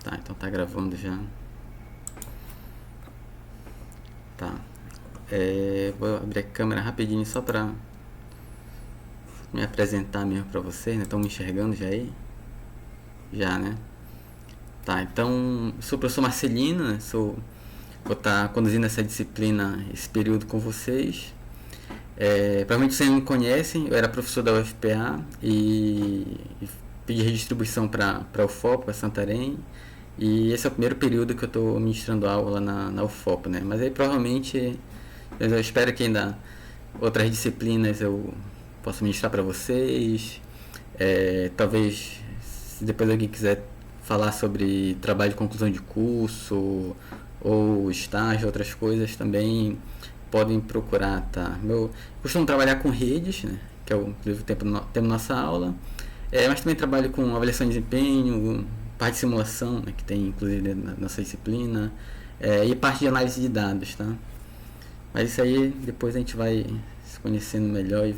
Tá, então tá gravando já. Tá. Vou abrir a câmera rapidinho só pra me apresentar mesmo pra vocês, né? Estão me enxergando já aí? Já, né? Tá, então sou o professor Marcelino, né? Vou estar conduzindo essa disciplina, esse período com vocês. Provavelmente vocês me conhecem, eu era professor da UFPA e pedi redistribuição para a UFOP, para Santarém. E esse é o primeiro período que eu estou ministrando aula na UFOP, né? Mas aí provavelmente eu espero que ainda outras disciplinas eu possa ministrar para vocês. Talvez se depois alguém quiser falar sobre trabalho de conclusão de curso ou estágio, outras coisas também podem procurar, tá? Eu costumo trabalhar com redes, né? Que é o tempo nossa aula. Mas também trabalho com avaliação de desempenho, parte de simulação, né, que tem inclusive na nossa disciplina, e parte de análise de dados, tá? Mas isso aí depois a gente vai se conhecendo melhor e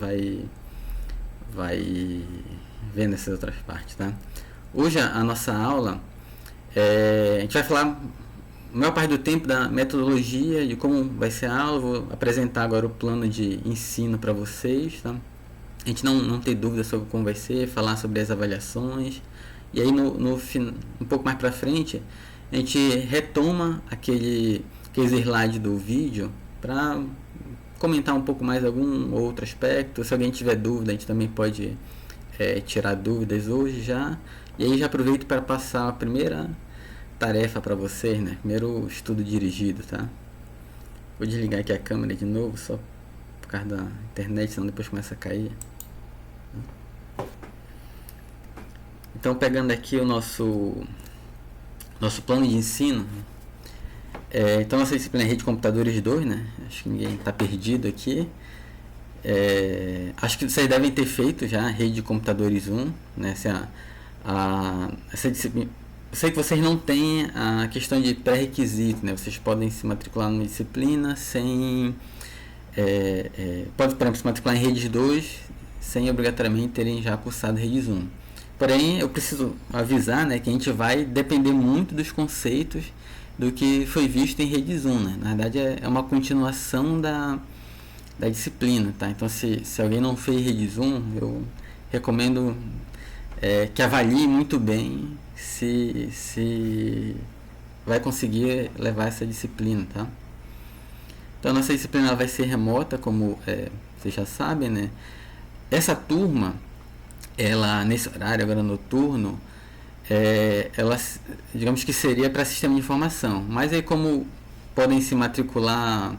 vai vendo essas outras partes, tá? Hoje a nossa aula, a gente vai falar a maior parte do tempo da metodologia, de como vai ser a aula. Vou apresentar agora o plano de ensino para vocês, tá? A gente não ter dúvida sobre como vai ser, falar sobre as avaliações. E aí um pouco mais para frente, a gente retoma aquele slide do vídeo para comentar um pouco mais algum outro aspecto. Se alguém tiver dúvida, a gente também pode tirar dúvidas hoje já. E aí já aproveito para passar a primeira tarefa para vocês, né? Primeiro estudo dirigido, tá? Vou desligar aqui a câmera de novo, só por causa da internet, senão depois começa a cair. Então, pegando aqui o nosso plano de ensino, então nossa disciplina é Rede de Computadores 2, né? Acho que ninguém está perdido aqui. Acho que vocês devem ter feito já Rede de Computadores 1, né? Essa disciplina. Eu sei que vocês não têm a questão de pré-requisito, né? Vocês podem se matricular numa disciplina sem... pode, por exemplo, se matricular em Redes 2 sem obrigatoriamente terem já cursado Redes 1. Porém, eu preciso avisar, né, que a gente vai depender muito dos conceitos do que foi visto em Redes 1, né? Na verdade, é uma continuação da disciplina, tá? Então, se alguém não fez Redes 1, eu recomendo que avalie muito bem se vai conseguir levar essa disciplina, tá? Então, a nossa disciplina vai ser remota, como vocês já sabem, né? Essa turma, ela nesse horário agora noturno, ela digamos que seria para sistema de informação, mas aí como podem se matricular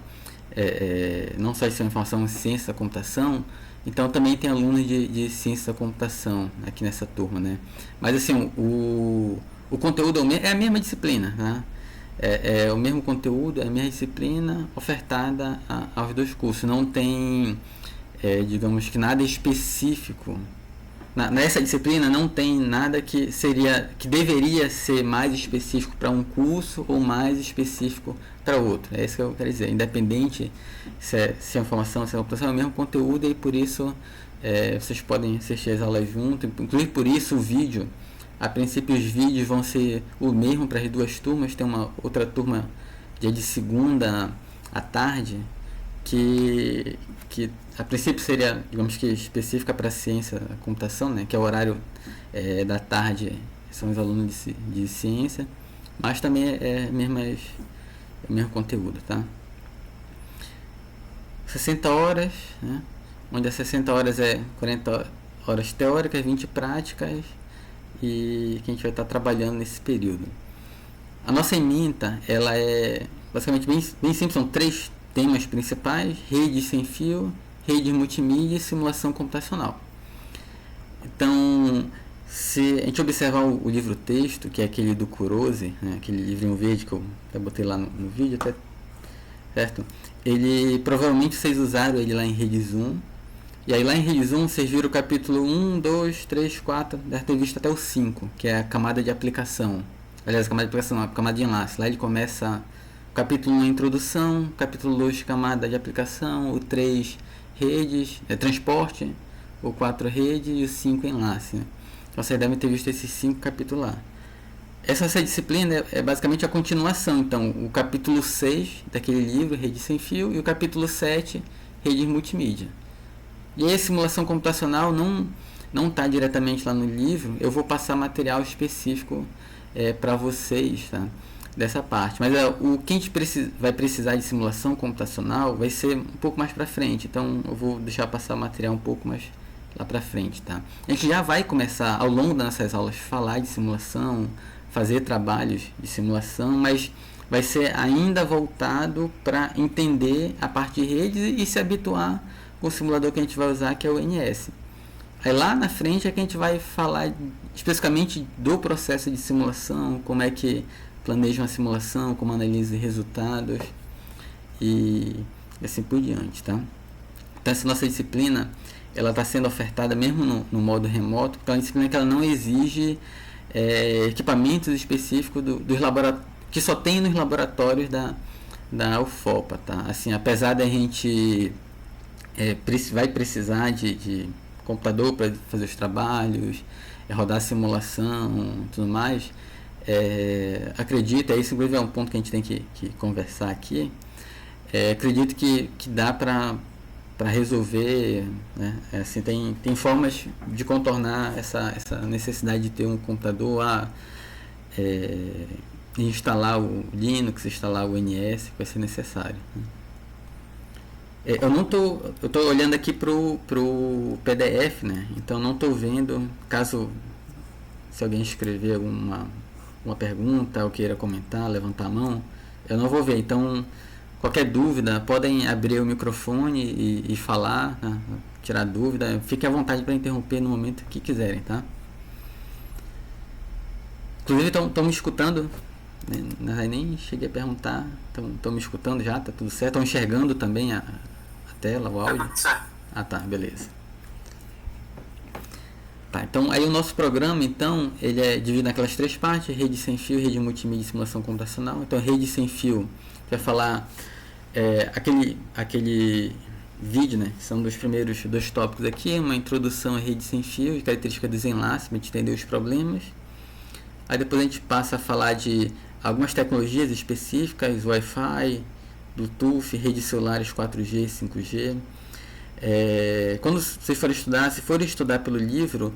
não só de sistema de informação, ciência da computação, então também tem alunos de ciência da computação aqui nessa turma, né? Mas assim, o conteúdo é a mesma disciplina, né? É o mesmo conteúdo, é a mesma disciplina ofertada aos dois cursos, não tem digamos que nada específico. Nessa disciplina não tem nada que deveria ser mais específico para um curso ou mais específico para outro. É isso que eu quero dizer. Independente se é informação, se é computação, é o mesmo conteúdo e por isso vocês podem assistir as aulas junto. Inclusive por isso o vídeo, a princípio os vídeos vão ser o mesmo para as duas turmas. Tem uma outra turma dia de segunda à tarde que a princípio seria, digamos que específica para a ciência da computação, né, que é o horário da tarde, são os alunos de ciência, mas também é o mesmo conteúdo, tá? 60 horas, né, onde as 60 horas é 40 horas teóricas, 20 práticas, e que a gente vai estar trabalhando nesse período. A nossa ementa, ela é basicamente bem simples, são 3 temas principais: redes sem fio, rede multimídia e simulação computacional. Então, se a gente observar o livro-texto, que é aquele do Kurose, né, aquele livrinho verde que eu até botei lá no vídeo, até, certo? Ele, provavelmente vocês usaram ele lá em Redes 1, e aí lá em Redes 1 vocês viram o capítulo 1, 2, 3, 4, deve ter visto até o 5, que é a camada de aplicação. Aliás, a camada de aplicação não, a camada de enlace. Lá ele começa o capítulo 1 introdução, capítulo 2 camada de aplicação, o 3 redes, transporte, o 4 rede e o 5 enlace, né? Então vocês devem ter visto esses 5 capítulos lá. essa disciplina é basicamente a continuação. Então, o capítulo 6 daquele livro, Rede Sem Fio, e o capítulo 7, Redes Multimídia. E aí a simulação computacional não está diretamente lá no livro, eu vou passar material específico para vocês, tá? Dessa parte. Mas o que a gente vai precisar de simulação computacional vai ser um pouco mais para frente, então eu vou deixar passar o material um pouco mais lá para frente, tá? A gente já vai começar ao longo das nossas aulas falar de simulação, fazer trabalhos de simulação, mas vai ser ainda voltado para entender a parte de redes e se habituar com o simulador que a gente vai usar, que é o NS. Aí lá na frente é que a gente vai falar especificamente do processo de simulação, como é que planeja uma simulação, como analisa resultados e assim por diante, tá? Então essa nossa disciplina, ela está sendo ofertada mesmo no modo remoto, porque é uma disciplina que ela não exige equipamentos específicos dos laboratórios, que só tem nos laboratórios da UFOPA, tá? Assim, apesar da gente vai precisar de computador para fazer os trabalhos, rodar simulação e tudo mais, acredito, isso inclusive é um ponto que a gente tem que conversar aqui, acredito que dá para resolver, né? Assim, tem formas de contornar essa necessidade de ter um computador, instalar o Linux, instalar o NS, que vai ser necessário, né? Eu estou olhando aqui pro PDF, né? Então não estou vendo, caso se alguém escrever uma pergunta ou queira comentar, levantar a mão, eu não vou ver. Então qualquer dúvida, podem abrir o microfone e falar, né? Tirar dúvida, fique à vontade para interromper no momento que quiserem, tá? Inclusive estão me escutando, né? Nem cheguei a perguntar, estão me escutando já, tá tudo certo, estão enxergando também a tela, o áudio? Ah, tá, beleza. Tá, então aí o nosso programa, então, ele é dividido naquelas três partes: rede sem fio, rede multimídia e simulação computacional. Então, rede sem fio vai falar aquele vídeo, né? São dos primeiros dois tópicos aqui, uma introdução à rede sem fio e característica dos enlaces, para a gente entender os problemas. Aí depois a gente passa a falar de algumas tecnologias específicas, Wi-Fi, Bluetooth, redes celulares 4G, 5G. Quando vocês forem estudar, se forem estudar pelo livro,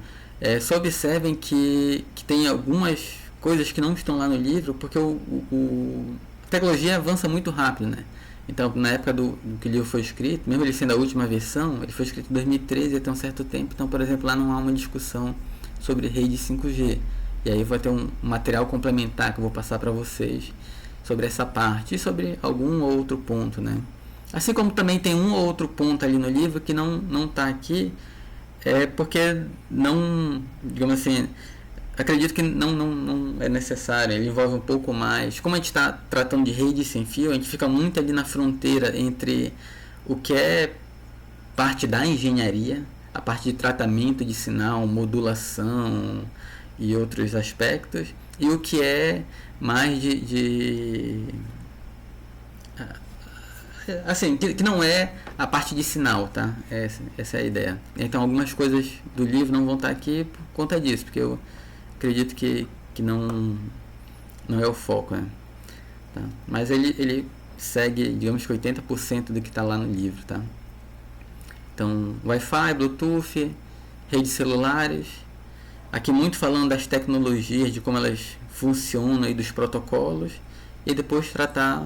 só observem que tem algumas coisas que não estão lá no livro, porque a tecnologia avança muito rápido, né? Então, na época do que o livro foi escrito, mesmo ele sendo a última versão, ele foi escrito em 2013, até um certo tempo. Então, por exemplo, lá não há uma discussão sobre rede 5G. E aí vai ter um material complementar que eu vou passar para vocês sobre essa parte e sobre algum outro ponto, né? Assim como também tem um ou outro ponto ali no livro que não está aqui, porque não, digamos assim, acredito que não é necessário, ele envolve um pouco mais. Como a gente está tratando de rede sem fio, a gente fica muito ali na fronteira entre o que é parte da engenharia, a parte de tratamento de sinal, modulação e outros aspectos, e o que é mais assim, que não é a parte de sinal, tá? Essa é a ideia. Então algumas coisas do livro não vão estar aqui por conta disso, porque eu acredito que não é o foco, né? Tá? Mas ele segue, digamos que 80% do que está lá no livro, tá? Então, Wi-Fi, Bluetooth, redes celulares, aqui muito falando das tecnologias, de como elas funcionam e dos protocolos, e depois tratar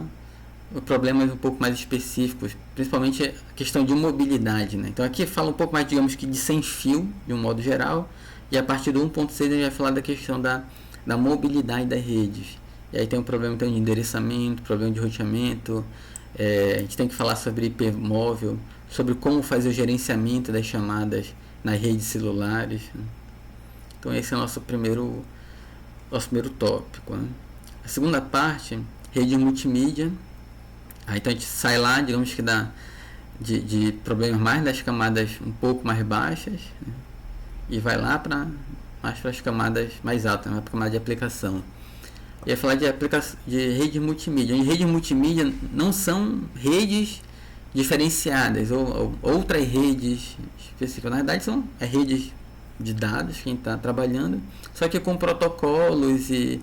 problemas um pouco mais específicos, principalmente a questão de mobilidade, né? Então aqui fala um pouco mais, digamos que de sem fio, de um modo geral, e a partir do 1.6 a gente vai falar da questão da mobilidade das redes. E aí tem um problema então, de endereçamento, problema de roteamento, a gente tem que falar sobre hipermóvel, sobre como fazer o gerenciamento das chamadas nas redes celulares, né? Então esse é o nosso primeiro tópico, né? A segunda parte, rede multimídia. Aí então a gente sai lá, digamos que de problemas mais das camadas um pouco mais baixas, né? E vai lá mais para as camadas mais altas, para a camada de aplicação. E vai falar de rede multimídia. E redes multimídia não são redes diferenciadas ou outras redes específicas. Na verdade são redes de dados, quem está trabalhando, só que com protocolos e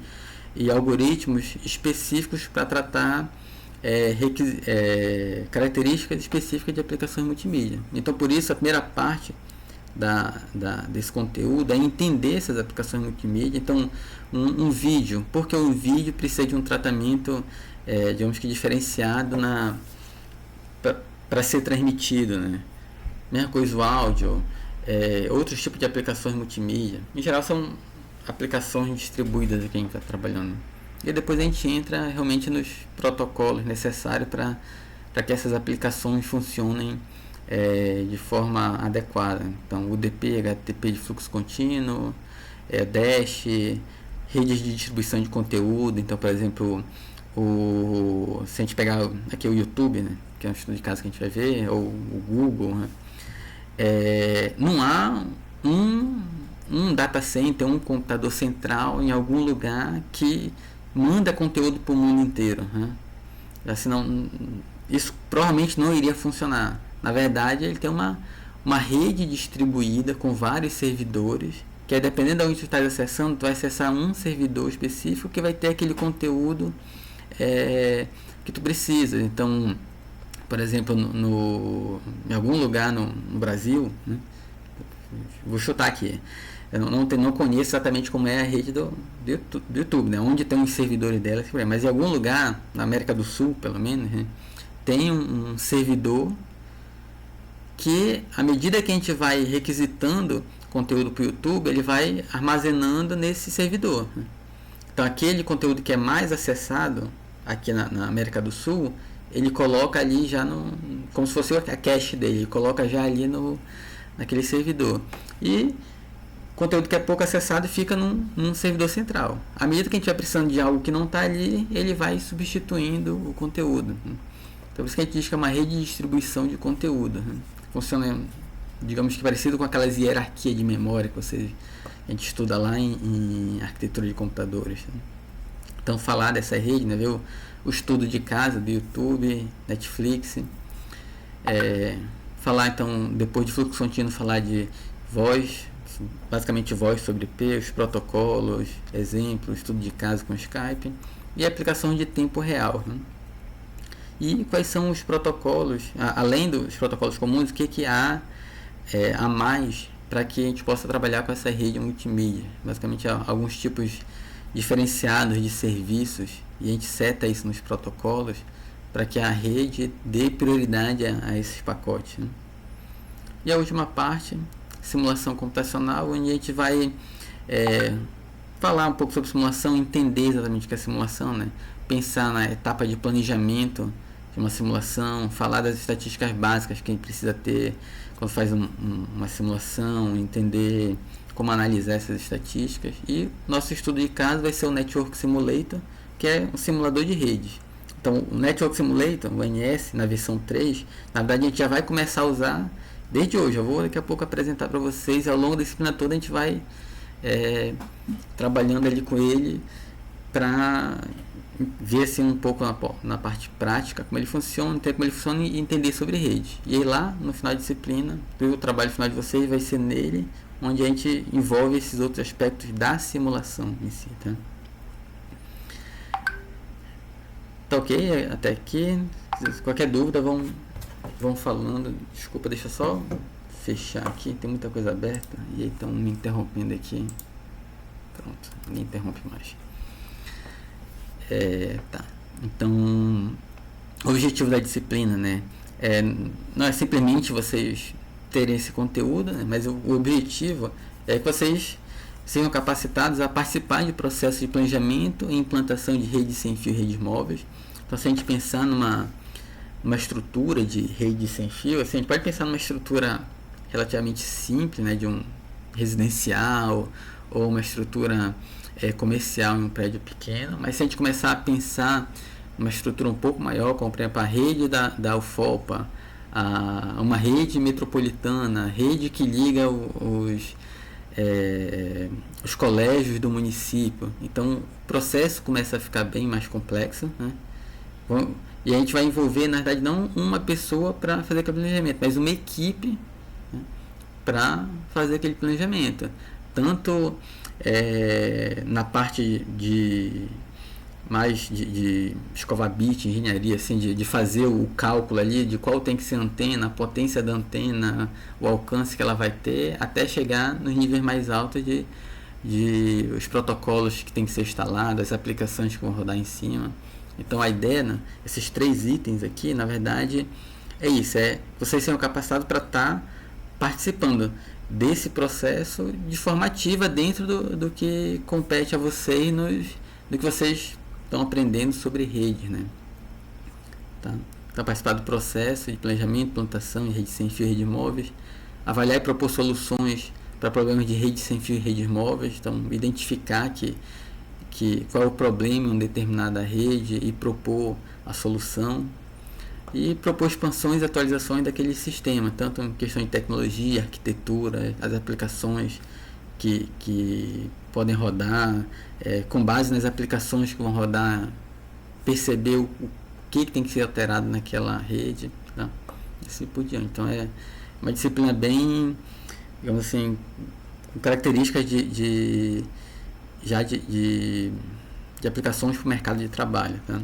algoritmos específicos para tratar características específicas de aplicações multimídia. Então, por isso, a primeira parte desse conteúdo é entender essas aplicações multimídia. Então, um vídeo, porque um vídeo precisa de um tratamento, digamos que diferenciado para ser transmitido, né? Mesma coisa o áudio, outros tipos de aplicações multimídia. Em geral, são aplicações distribuídas que a gente está trabalhando. E depois a gente entra realmente nos protocolos necessários para que essas aplicações funcionem de forma adequada. Então, UDP, HTTP de fluxo contínuo, Dash, redes de distribuição de conteúdo. Então, por exemplo, se a gente pegar aqui o YouTube, né, que é um estudo de caso que a gente vai ver, ou o Google, né, não há um data center, um computador central em algum lugar que manda conteúdo para o mundo inteiro, né? Senão, isso provavelmente não iria funcionar. Na verdade, ele tem uma rede distribuída com vários servidores, que dependendo de onde tu está acessando, tu vai acessar um servidor específico que vai ter aquele conteúdo que tu precisa. Então, por exemplo, em algum lugar no Brasil, né? Vou chutar aqui, eu não conheço exatamente como é a rede do YouTube, né? Onde tem os servidores dela, mas em algum lugar, na América do Sul pelo menos, né? Tem um servidor que, à medida que a gente vai requisitando conteúdo para o YouTube, ele vai armazenando nesse servidor, né? Então, aquele conteúdo que é mais acessado aqui na América do Sul, ele coloca ali já como se fosse a cache dele, ele coloca já ali naquele servidor. E conteúdo que é pouco acessado fica num servidor central. À medida que a gente vai precisando de algo que não está ali, ele vai substituindo o conteúdo. Então, por isso que a gente diz que é uma rede de distribuição de conteúdo, né? Funciona, digamos que parecido com aquelas hierarquias de memória que a gente estuda lá em arquitetura de computadores, né? Então, falar dessa rede, né, ver o estudo de casa do YouTube, Netflix, falar então, depois de fluxo contínuo, falar de voz, basicamente voz sobre IP, os protocolos, exemplos, estudo de caso com Skype e aplicação de tempo real, né? E quais são os protocolos, além dos protocolos comuns, o que há a mais para que a gente possa trabalhar com essa rede multimídia. Basicamente, há alguns tipos diferenciados de serviços e a gente seta isso nos protocolos para que a rede dê prioridade a esses pacotes, né? E a última parte, simulação computacional, onde a gente vai falar um pouco sobre simulação, entender exatamente o que é simulação, né? Pensar na etapa de planejamento de uma simulação, falar das estatísticas básicas que a gente precisa ter quando faz uma simulação, entender como analisar essas estatísticas. E nosso estudo de caso vai ser o Network Simulator, que é um simulador de redes. Então, o Network Simulator, o NS, na versão 3, na verdade a gente já vai começar a usar desde hoje. Eu vou daqui a pouco apresentar para vocês. Ao longo da disciplina toda a gente vai trabalhando ali com ele para ver assim, um pouco na parte prática como ele funciona, entender como ele funciona e entender sobre rede. E aí lá no final da disciplina, o trabalho final de vocês vai ser nele, onde a gente envolve esses outros aspectos da simulação em si, tá? Tá ok? Até aqui. Qualquer dúvida vão falando. Desculpa, deixa eu só fechar aqui, tem muita coisa aberta e aí estão me interrompendo aqui. Pronto, ninguém interrompe mais. Tá. Então, o objetivo da disciplina, né, não é simplesmente vocês terem esse conteúdo, né, mas o objetivo é que vocês sejam capacitados a participar de processos de planejamento e implantação de redes sem fio e redes móveis. Então, se a gente pensar numa estrutura de rede sem fio, assim, a gente pode pensar numa estrutura relativamente simples, né, de um residencial ou uma estrutura comercial em um prédio pequeno, mas se a gente começar a pensar uma estrutura um pouco maior, como por exemplo a rede da UFOPA, uma rede metropolitana, rede que liga os colégios do município, então o processo começa a ficar bem mais complexo, né? E a gente vai envolver, na verdade, não uma pessoa para fazer aquele planejamento, mas uma equipe, né, para fazer aquele planejamento, tanto na parte de mais de escovar bit, engenharia, assim, de fazer o cálculo ali de qual tem que ser a antena, a potência da antena, o alcance que ela vai ter, até chegar nos níveis mais altos de os protocolos que tem que ser instalados, as aplicações que vão rodar em cima. Então a ideia, né, esses 3 itens aqui, na verdade, é isso, vocês são capacitados para estar participando desse processo de forma ativa dentro do que compete a vocês, do que vocês estão aprendendo sobre rede, né? Tá? Então, participar do processo de planejamento, implantação de rede sem fio e redes móveis, avaliar e propor soluções para problemas de rede sem fio e redes móveis, então identificar qual é o problema em uma determinada rede e propor a solução, e propor expansões e atualizações daquele sistema, tanto em questão de tecnologia, arquitetura, as aplicações que podem rodar, com base nas aplicações que vão rodar, perceber o que tem que ser alterado naquela rede, tá? Assim por diante. Então é uma disciplina bem, digamos assim, com características de aplicações para o mercado de trabalho, tá?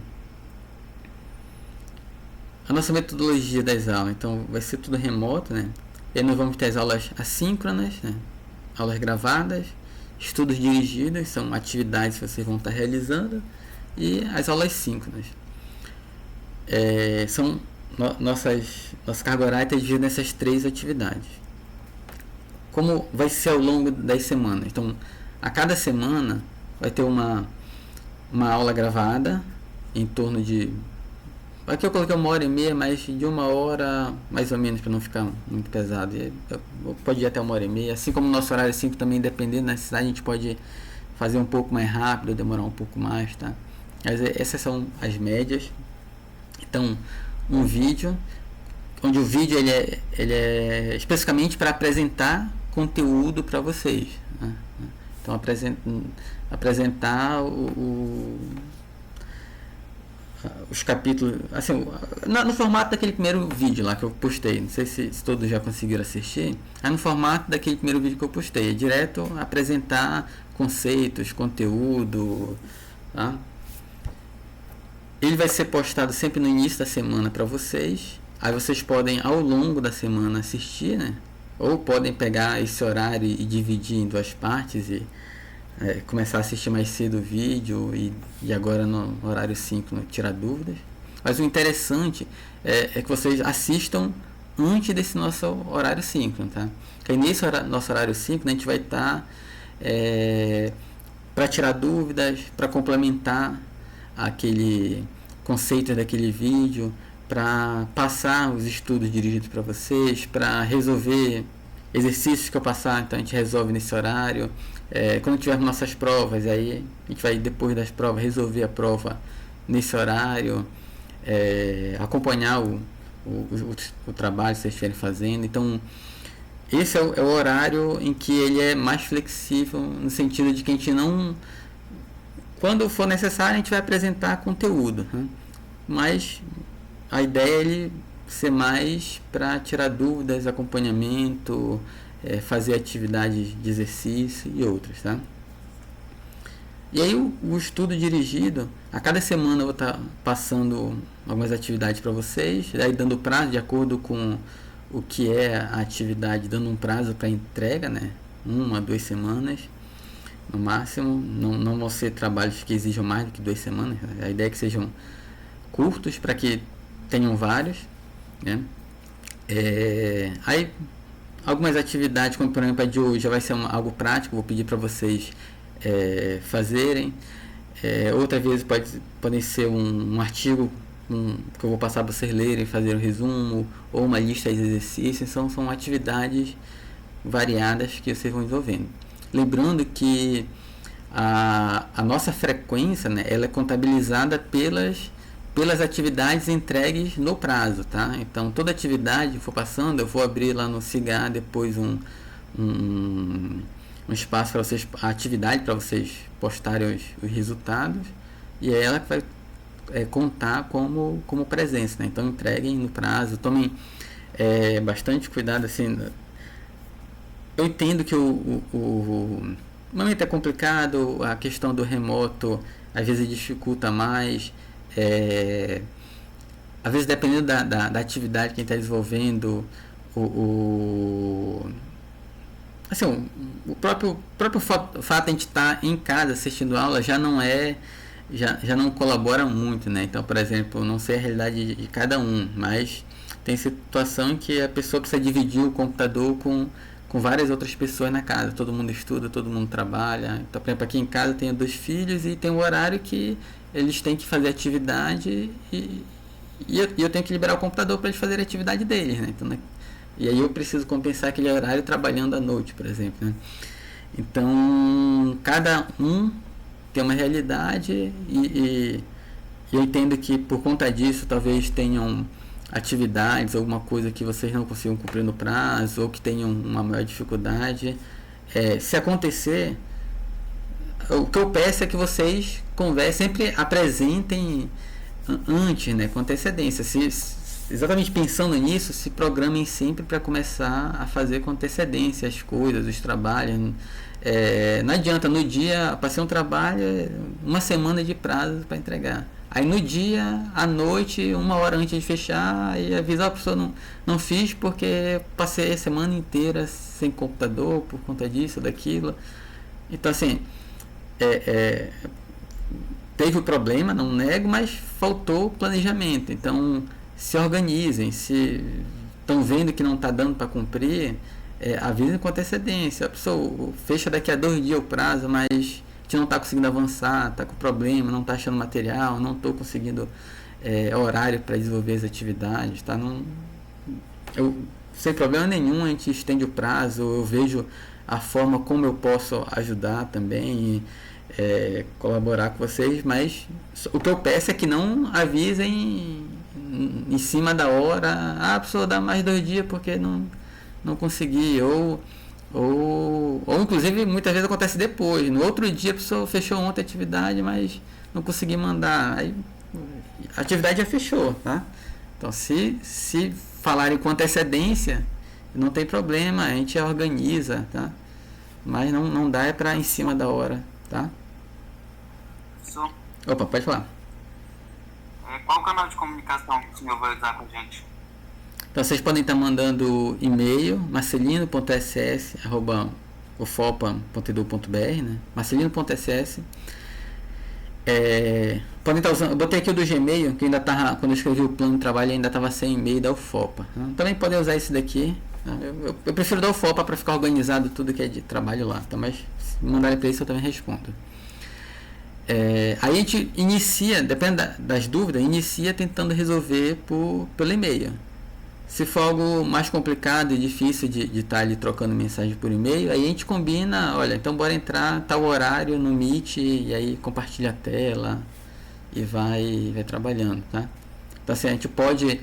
A nossa metodologia das aulas, então vai ser tudo remoto, né? E aí nós vamos ter as aulas assíncronas, né? Aulas gravadas, estudos dirigidos, são atividades que vocês vão estar realizando, e as aulas síncronas. Nossa carga horária está dividida nessas 3 atividades. Como vai ser ao longo das semanas? Então, a cada semana vai ter uma aula gravada em torno de... Aqui eu coloquei 1h30, mas de 1 hora mais ou menos, para não ficar muito pesado. Pode ir até 1h30. Assim como o nosso horário 5 também, dependendo da necessidade, a gente pode fazer um pouco mais rápido, demorar um pouco mais, tá? Mas essas são as médias. Então, um vídeo, onde o vídeo ele é especificamente para apresentar conteúdo para vocês, né? Então, apresentar os capítulos, assim, no formato daquele primeiro vídeo lá que eu postei. Não sei se todos já conseguiram assistir. No formato daquele primeiro vídeo que eu postei, é direto apresentar conceitos, conteúdo, tá? Ele vai ser postado sempre no início da semana para vocês. Aí vocês podem ao longo da semana assistir, né? Ou podem pegar esse horário e dividir em 2 partes e começar a assistir mais cedo o vídeo e agora no horário 5 tirar dúvidas. Mas o interessante é que vocês assistam antes desse nosso horário 5, tá? Porque nesse nosso horário 5 a gente vai estar para tirar dúvidas, para complementar aquele conceito daquele vídeo, para passar os estudos dirigidos para vocês, para resolver exercícios que eu passar, então a gente resolve nesse horário. Quando tivermos nossas provas, aí a gente vai, depois das provas, resolver a prova nesse horário, acompanhar o trabalho que vocês estiverem fazendo. Então, esse é o horário em que ele é mais flexível, no sentido de que a gente não... Quando for necessário, a gente vai apresentar conteúdo, né? Mas a ideia é ele ser mais para tirar dúvidas, acompanhamento, fazer atividades de exercício e outras, tá? E aí o estudo dirigido, a cada semana eu vou estar passando algumas atividades para vocês, daí dando prazo de acordo com o que é a atividade, dando um prazo para entrega, né? 1 a 2 semanas no máximo. Não vão ser trabalhos que exijam mais do que 2 semanas. A ideia é que sejam curtos para que tenham vários, né? Aí algumas atividades, como por exemplo a de hoje, já vai ser algo prático, vou pedir para vocês fazerem. Outras vezes podem ser um artigo que eu vou passar para vocês lerem, fazer um resumo, ou uma lista de exercícios. São atividades variadas que vocês vão desenvolvendo. Lembrando que a nossa frequência, né, ela é contabilizada pelas atividades entregues no prazo, tá? Então, toda atividade que for passando, eu vou abrir lá no Cigar depois um espaço para vocês, a atividade para vocês postarem os resultados, e é ela que vai contar como presença, né? Então, entreguem no prazo, tomem bastante cuidado, assim, eu entendo que o momento é complicado, a questão do remoto às vezes dificulta mais, é, às vezes dependendo da atividade que a gente está desenvolvendo, o assim, o próprio fato de a gente estar em casa assistindo aula já não é, já não colabora muito, né? Então, por exemplo, não sei a realidade de cada um, mas tem situação em que a pessoa precisa dividir o computador com várias outras pessoas na casa. Todo mundo estuda, todo mundo trabalha. Então, por exemplo, aqui em casa eu tenho 2 filhos e tem um horário que eles têm que fazer atividade e eu tenho que liberar o computador para eles fazerem a atividade deles, né? Então, né? E aí eu preciso compensar aquele horário trabalhando à noite, por exemplo, né? Então, cada um tem uma realidade e eu entendo que por conta disso talvez tenham atividades, alguma coisa que vocês não consigam cumprir no prazo ou que tenham uma maior dificuldade. Se acontecer, o que eu peço é que vocês conversem, sempre apresentem antes, né, com antecedência. Exatamente pensando nisso, se programem sempre para começar a fazer com antecedência as coisas, os trabalhos. Não adianta, no dia, passei um trabalho, uma semana de prazo para entregar. Aí no dia, à noite, 1 hora antes de fechar, e avisar a pessoa não fiz porque passei a semana inteira sem computador por conta disso, daquilo. Então assim, teve o problema, não nego, mas faltou planejamento. Então se organizem, se estão vendo que não está dando para cumprir, avisem com antecedência. A pessoa fecha daqui a 2 dias o prazo, mas a gente não está conseguindo avançar, está com problema, não está achando material, não estou conseguindo horário para desenvolver as atividades, tá? Sem problema nenhum a gente estende o prazo, eu vejo a forma como eu posso ajudar também, colaborar com vocês, mas o que eu peço é que não avisem em cima da hora, a pessoa dá mais 2 dias porque não consegui, ou inclusive muitas vezes acontece depois, no outro dia a pessoa fechou ontem a atividade, mas não consegui mandar, aí a atividade já fechou, tá? Então se falarem com antecedência, não tem problema, a gente organiza, tá? Mas não dá para em cima da hora, tá? Opa, pode falar. Qual canal de comunicação que o senhor vai usar com a gente? Então vocês podem estar mandando e-mail marcelino.ss@ufopa.edu.br, né? marcelino.ss. Podem estar usando, eu botei aqui o do Gmail, que ainda estava, quando eu escrevi o plano de trabalho ainda estava sem e-mail da UFOPA, né? Também podem usar esse daqui, né? Eu prefiro da UFOPA para ficar organizado tudo que é de trabalho lá, tá? Mas se mandarem para isso eu também respondo. Aí a gente inicia, depende das dúvidas, inicia tentando resolver pelo e-mail. Se for algo mais complicado e difícil de estar ali trocando mensagem por e-mail, aí a gente combina, olha, então bora entrar tal horário no Meet e aí compartilha a tela e vai trabalhando, tá? Então assim, a gente pode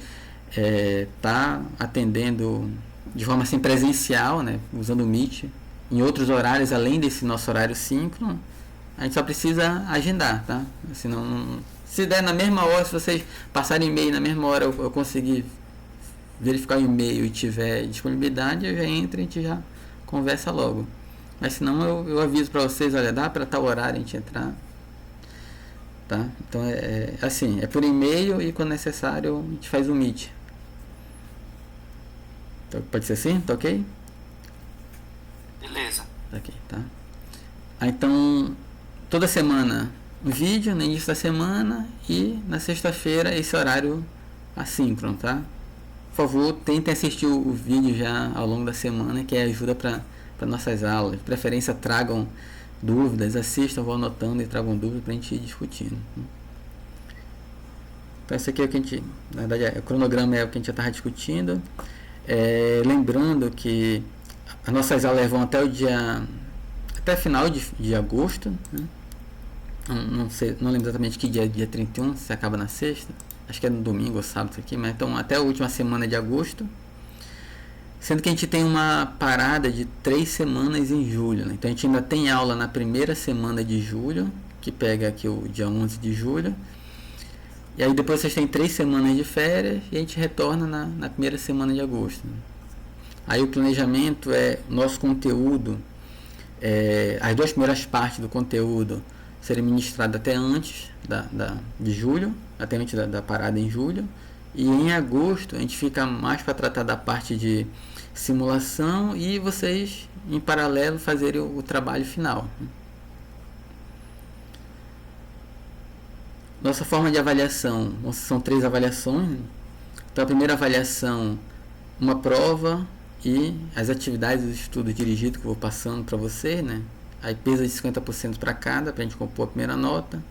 tá atendendo de forma assim presencial, né, usando o Meet, em outros horários além desse nosso horário síncrono. A gente só precisa agendar, tá? Senão, se der na mesma hora, se vocês passarem e-mail na mesma hora, eu conseguir verificar o e-mail e tiver disponibilidade, eu já entro e a gente já conversa logo. Mas senão eu aviso para vocês, olha, dá para tal horário a gente entrar, tá? Então assim, é por e-mail e quando necessário a gente faz o Meet. Então, pode ser assim? Tá ok? Beleza. Tá ok, tá? Então toda semana um vídeo no início da semana e na sexta-feira esse horário assíncrono, tá? Por favor, tentem assistir o vídeo já ao longo da semana, que ajuda para nossas aulas. De preferência, tragam dúvidas, assistam, vão anotando e tragam dúvidas para a gente ir discutindo. Então, isso aqui é o que a gente, na verdade, o cronograma é o que a gente já estava discutindo. Lembrando que as nossas aulas vão até final de agosto, né? Não lembro exatamente que dia 31, se acaba na sexta, acho que é no domingo ou sábado isso aqui, mas então até a última semana de agosto, sendo que a gente tem uma parada de 3 semanas em julho, né? Então a gente ainda tem aula na primeira semana de julho, que pega aqui o dia 11 de julho, e aí depois vocês têm 3 semanas de férias e a gente retorna na primeira semana de agosto, né? Aí o planejamento é nosso conteúdo, as 2 primeiras partes do conteúdo serem ministradas até antes de julho, até antes da parada em julho. E em agosto a gente fica mais para tratar da parte de simulação e vocês, em paralelo, fazerem o trabalho final. Nossa forma de avaliação, são 3 avaliações. Então, a primeira avaliação, uma prova e as atividades do estudo dirigido que eu vou passando para vocês, né? Aí pesa de 50% para cada, para a gente compor a primeira nota.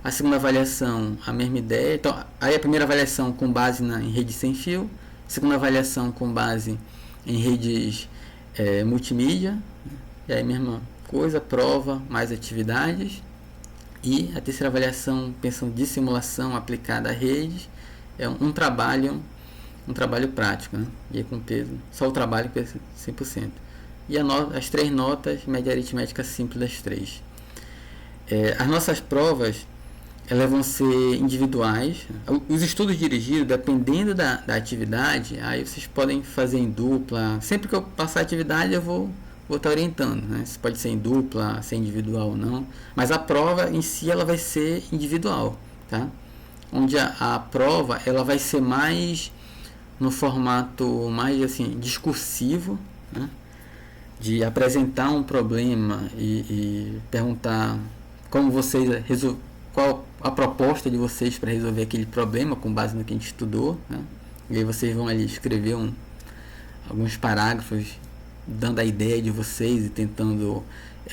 A segunda avaliação, a mesma ideia. Então, aí a primeira avaliação com base em rede sem fio. Segunda avaliação com base em redes multimídia. E aí a mesma coisa, prova mais atividades. E a terceira avaliação, pensando de simulação aplicada a redes, é um trabalho prático, né? E aí com peso, só o trabalho pesa 100%. E as 3 notas, média aritmética simples das 3. As nossas provas, elas vão ser individuais. Os estudos dirigidos, dependendo da atividade, aí vocês podem fazer em dupla. Sempre que eu passar a atividade, eu vou estar orientando, né? Se pode ser em dupla, ser individual ou não. Mas a prova em si, ela vai ser individual, tá? Onde a prova, ela vai ser mais no formato mais assim discursivo, né? De apresentar um problema e perguntar como vocês qual a proposta de vocês para resolver aquele problema com base no que a gente estudou, né? E aí vocês vão ali escrever alguns parágrafos dando a ideia de vocês e tentando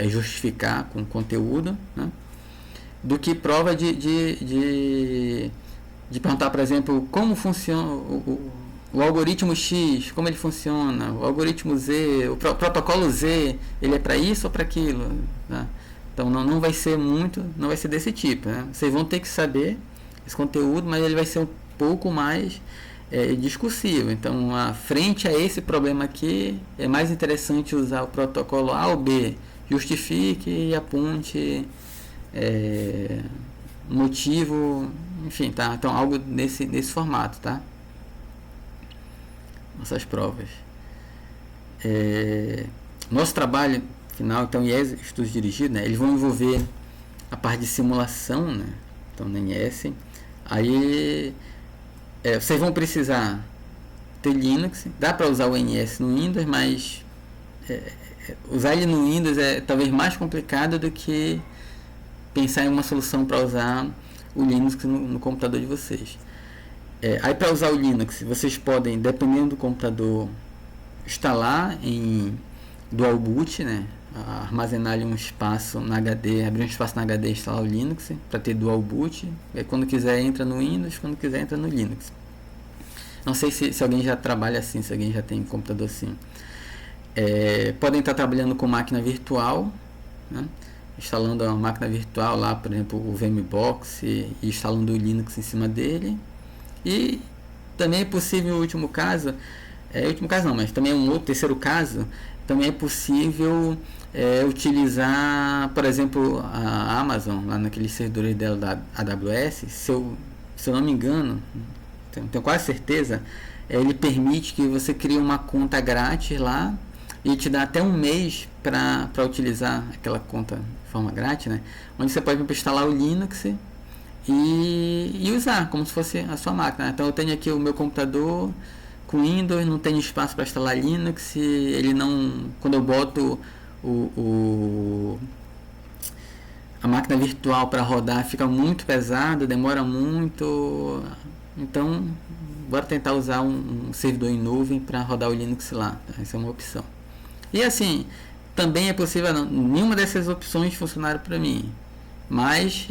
justificar com conteúdo, né? Do que prova de perguntar, por exemplo, como funciona o algoritmo X, como ele funciona, o algoritmo Z, o protocolo Z, ele é para isso ou para aquilo, né? Então não vai ser desse tipo, né? Vocês vão ter que saber esse conteúdo, mas ele vai ser um pouco mais discursivo. Então, frente a esse problema aqui, é mais interessante usar o protocolo A ou B. Justifique e aponte motivo, enfim, tá? Então, algo nesse formato, tá? Nossas provas. Nosso trabalho final, então, IES, estudos dirigidos, né? Eles vão envolver a parte de simulação, né? Então, na IES. Aí, vocês vão precisar ter Linux. Dá para usar o NS no Windows, mas usar ele no Windows é talvez mais complicado do que pensar em uma solução para usar o Linux no computador de vocês. Aí, para usar o Linux, vocês podem, dependendo do computador, instalar em Dual Boot, né? Armazenar ali um espaço na HD, abrir um espaço na HD e instalar o Linux para ter Dual Boot. Aí, quando quiser entra no Windows, quando quiser entra no Linux. Não sei se alguém já trabalha assim, se alguém já tem computador assim. Podem estar trabalhando com máquina virtual, né? Instalando a máquina virtual lá, por exemplo, o VMbox e instalando o Linux em cima dele. E também é possível, o último caso não, mas também um outro terceiro caso, também é possível utilizar, por exemplo, a Amazon, lá naqueles servidores dela da AWS, se eu não me engano, tenho quase certeza, ele permite que você crie uma conta grátis lá e te dá até um mês para utilizar aquela conta de forma grátis, né? Onde você pode instalar o Linux e usar como se fosse a sua máquina. Então eu tenho aqui o meu computador com Windows, não tenho espaço para instalar Linux, ele não, quando eu boto a máquina virtual para rodar fica muito pesado, demora muito. Então bora tentar usar um servidor em nuvem para rodar o Linux lá. Essa é uma opção. E assim, também é possível, nenhuma dessas opções funcionaram para mim, mas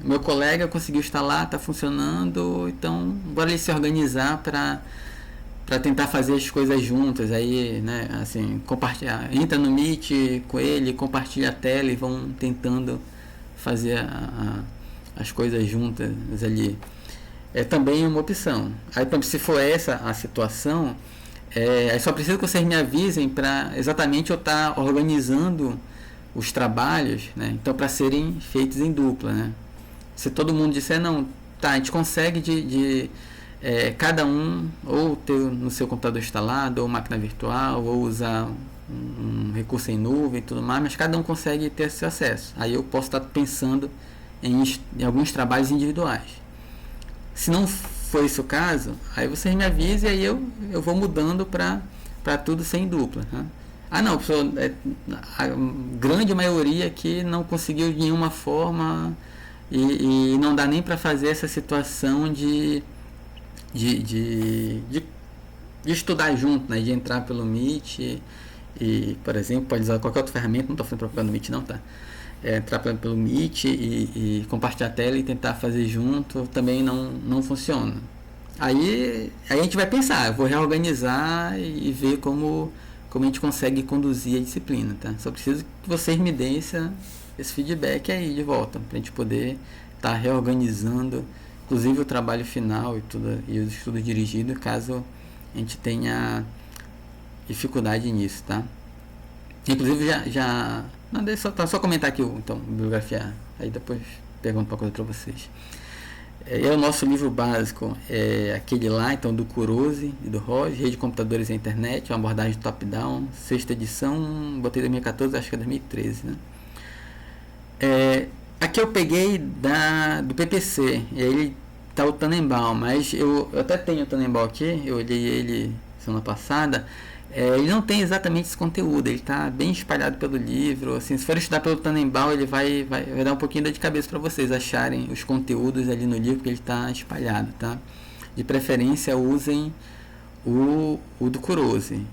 meu colega conseguiu instalar, está funcionando, então bora ele se organizar para tentar fazer as coisas juntas. Aí, né, assim, compartilhar, entra no Meet com ele, compartilha a tela e vão tentando fazer as coisas juntas ali. É também uma opção. Aí, se for essa a situação, só preciso que vocês me avisem para exatamente eu estar organizando os trabalhos, né? Então, para serem feitos em dupla, né? Se todo mundo disser, não, tá, a gente consegue cada um ou ter no seu computador instalado, ou máquina virtual, ou usar um recurso em nuvem e tudo mais, mas cada um consegue ter esse acesso. Aí eu posso estar pensando em alguns trabalhos individuais. Se não for esse o caso, aí vocês me avisem e aí eu vou mudando para tudo sem dupla. Né? Ah não, a grande maioria aqui não conseguiu de nenhuma forma e não dá nem para fazer essa situação de estudar junto, né? De entrar pelo Meet e, por exemplo, pode usar qualquer outra ferramenta, não estou falando propaganda no Meet não, tá? Entrar pelo Meet e compartilhar a tela e tentar fazer junto também não funciona. Aí a gente vai pensar, eu vou reorganizar e ver como a gente consegue conduzir a disciplina, tá? Só preciso que vocês me deem esse feedback aí de volta, pra gente poder estar reorganizando, inclusive o trabalho final e os estudos dirigidos, caso a gente tenha dificuldade nisso, tá? Inclusive não, deixa só comentar aqui então, bibliografia, aí depois pergunto uma coisa para vocês. O nosso livro básico é aquele lá, então, do Kurose e do Roger, Rede de Computadores e Internet, uma abordagem top-down, sexta edição, botei 2014, acho que é 2013, né? Aqui eu peguei do PPC, e aí ele tá o Tannenbaum, mas eu até tenho o Tannenbaum aqui, eu olhei ele semana passada. Ele não tem exatamente esse conteúdo, ele está bem espalhado pelo livro. Assim, se for estudar pelo Tannenbaum, ele vai dar um pouquinho de cabeça para vocês acharem os conteúdos ali no livro, porque ele está espalhado, tá? De preferência, usem o do Kurose.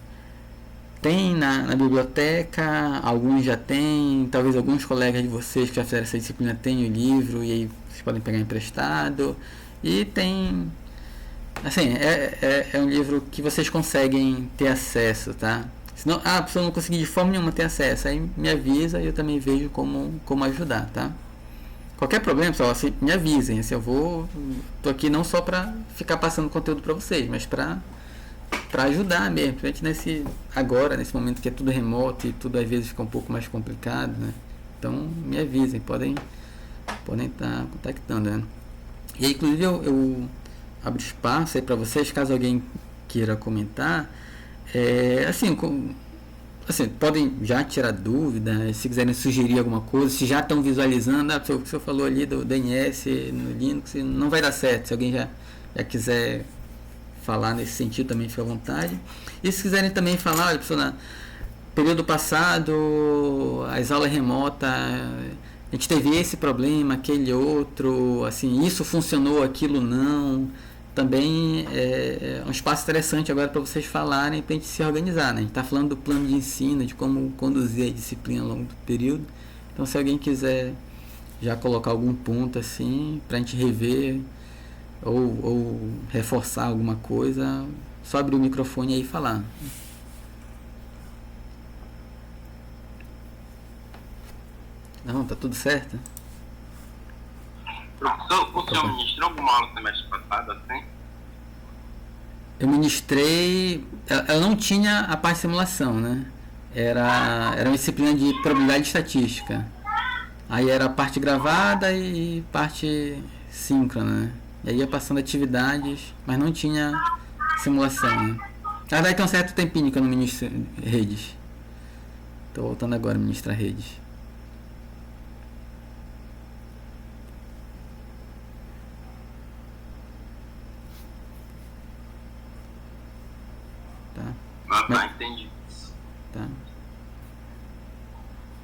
Tem na biblioteca, alguns já tem, talvez alguns colegas de vocês que já fizeram essa disciplina tenham o livro e aí vocês podem pegar emprestado. E tem... Assim, é um livro que vocês conseguem ter acesso, tá? Senão, a pessoa não conseguir de forma nenhuma ter acesso, aí me avisa e eu também vejo como ajudar, tá? Qualquer problema, pessoal, assim, me avisem, assim, tô aqui não só para ficar passando conteúdo para vocês, mas para ajudar mesmo, principalmente nesse momento que é tudo remoto e tudo às vezes fica um pouco mais complicado, né? Então, me avisem, podem estar contactando, né? E aí, inclusive, eu abro espaço aí para vocês, caso alguém queira comentar, assim, podem já tirar dúvida, se quiserem sugerir alguma coisa, se já estão visualizando, o que o senhor falou ali do DNS no Linux, não vai dar certo, se alguém já quiser falar nesse sentido também fica à vontade. E se quiserem também falar, olha, pessoal, no período passado, as aulas remotas, a gente teve esse problema, aquele outro, assim, isso funcionou, aquilo não. Também é um espaço interessante agora para vocês falarem, para a gente se organizar, né? A gente está falando do plano de ensino, de como conduzir a disciplina ao longo do período. Então, se alguém quiser já colocar algum ponto assim, para a gente rever ou reforçar alguma coisa, só abrir o microfone aí e falar. Não, tá tudo certo? Professor, o senhor ministrou alguma aula no semestre passado, assim? Eu ministrei... Eu não tinha a parte de simulação, né? Era uma disciplina de probabilidade e estatística. Aí era a parte gravada e parte síncrona, né? E aí ia passando atividades, mas não tinha simulação, né? Na verdade tem um certo tempinho que eu não ministro redes. Tô voltando agora a ministrar redes. Tá, entendi. Tá.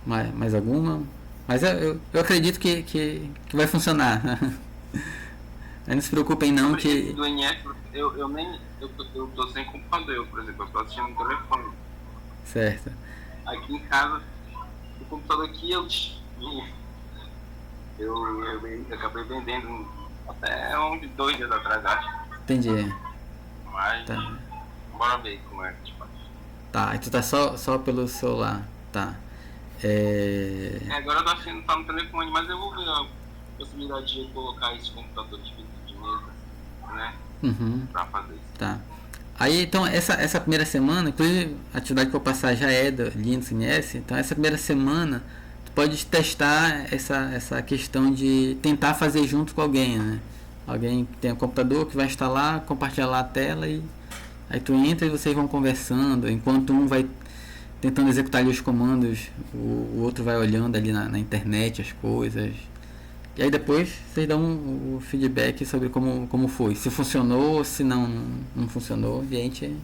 Mais alguma? Mas eu acredito que vai funcionar. Não se preocupem não que... Do INF, eu tô sem computador, por exemplo, eu tô assistindo no telefone. Certo. Aqui em casa, o computador aqui eu acabei vendendo até 2 dias atrás, acho. Entendi. Mas, tá. Bora ver como é que a gente faz. Tá, e tu tá só pelo celular, tá. Agora eu tô assistindo, tá no telefone, mas eu vou ver a possibilidade de eu colocar esse computador de mesa, né? Uhum. Pra fazer isso. Tá. Aí, então, essa primeira semana, inclusive a atividade que eu vou passar já é do Linux NS, então essa primeira semana tu pode testar essa questão de tentar fazer junto com alguém, né? Alguém que tem um computador que vai instalar, compartilhar lá a tela e aí tu entra e vocês vão conversando, enquanto um vai tentando executar ali os comandos, o outro vai olhando ali na internet as coisas. E aí depois vocês dão o feedback sobre como foi, se funcionou, se não funcionou, e a gente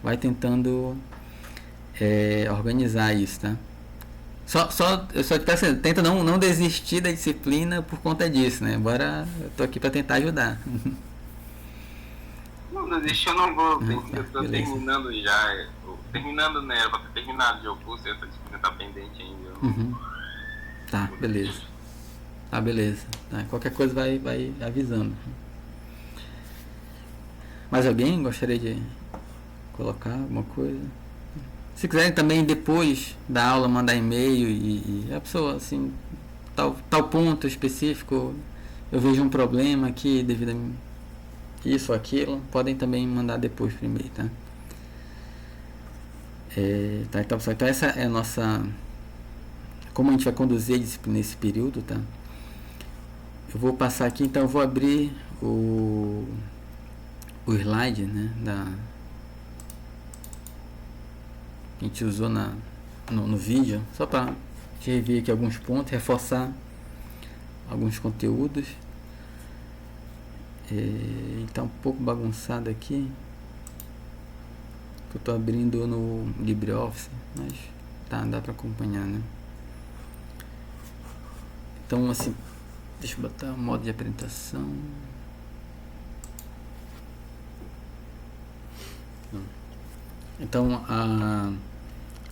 vai tentando organizar isso, tá? Eu só te peço assim, tenta não desistir da disciplina por conta disso, né? Embora eu tô aqui para tentar ajudar. Não desistir eu não vou, eu tô beleza. terminando já. Terminando, né? Era pra ter terminado já o curso e essa disciplina tá pendente ainda. Tá, beleza. Tá, beleza. Tá, qualquer coisa vai avisando. Mais alguém gostaria de colocar alguma coisa? Se quiserem também depois da aula mandar e-mail e a pessoa assim, tal ponto específico, eu vejo um problema aqui devido a isso ou aquilo, podem também mandar depois por e-mail, tá? Tá, então, pessoal, então essa é a nossa, como a gente vai conduzir a disciplina nesse período, tá? Eu vou passar aqui, então eu vou abrir o slide, né, que a gente usou no vídeo, só para rever aqui alguns pontos, reforçar alguns conteúdos. Está um pouco bagunçado aqui, que eu estou abrindo no LibreOffice, mas dá para acompanhar, né? Então, assim, deixa eu botar o modo de apresentação. Então,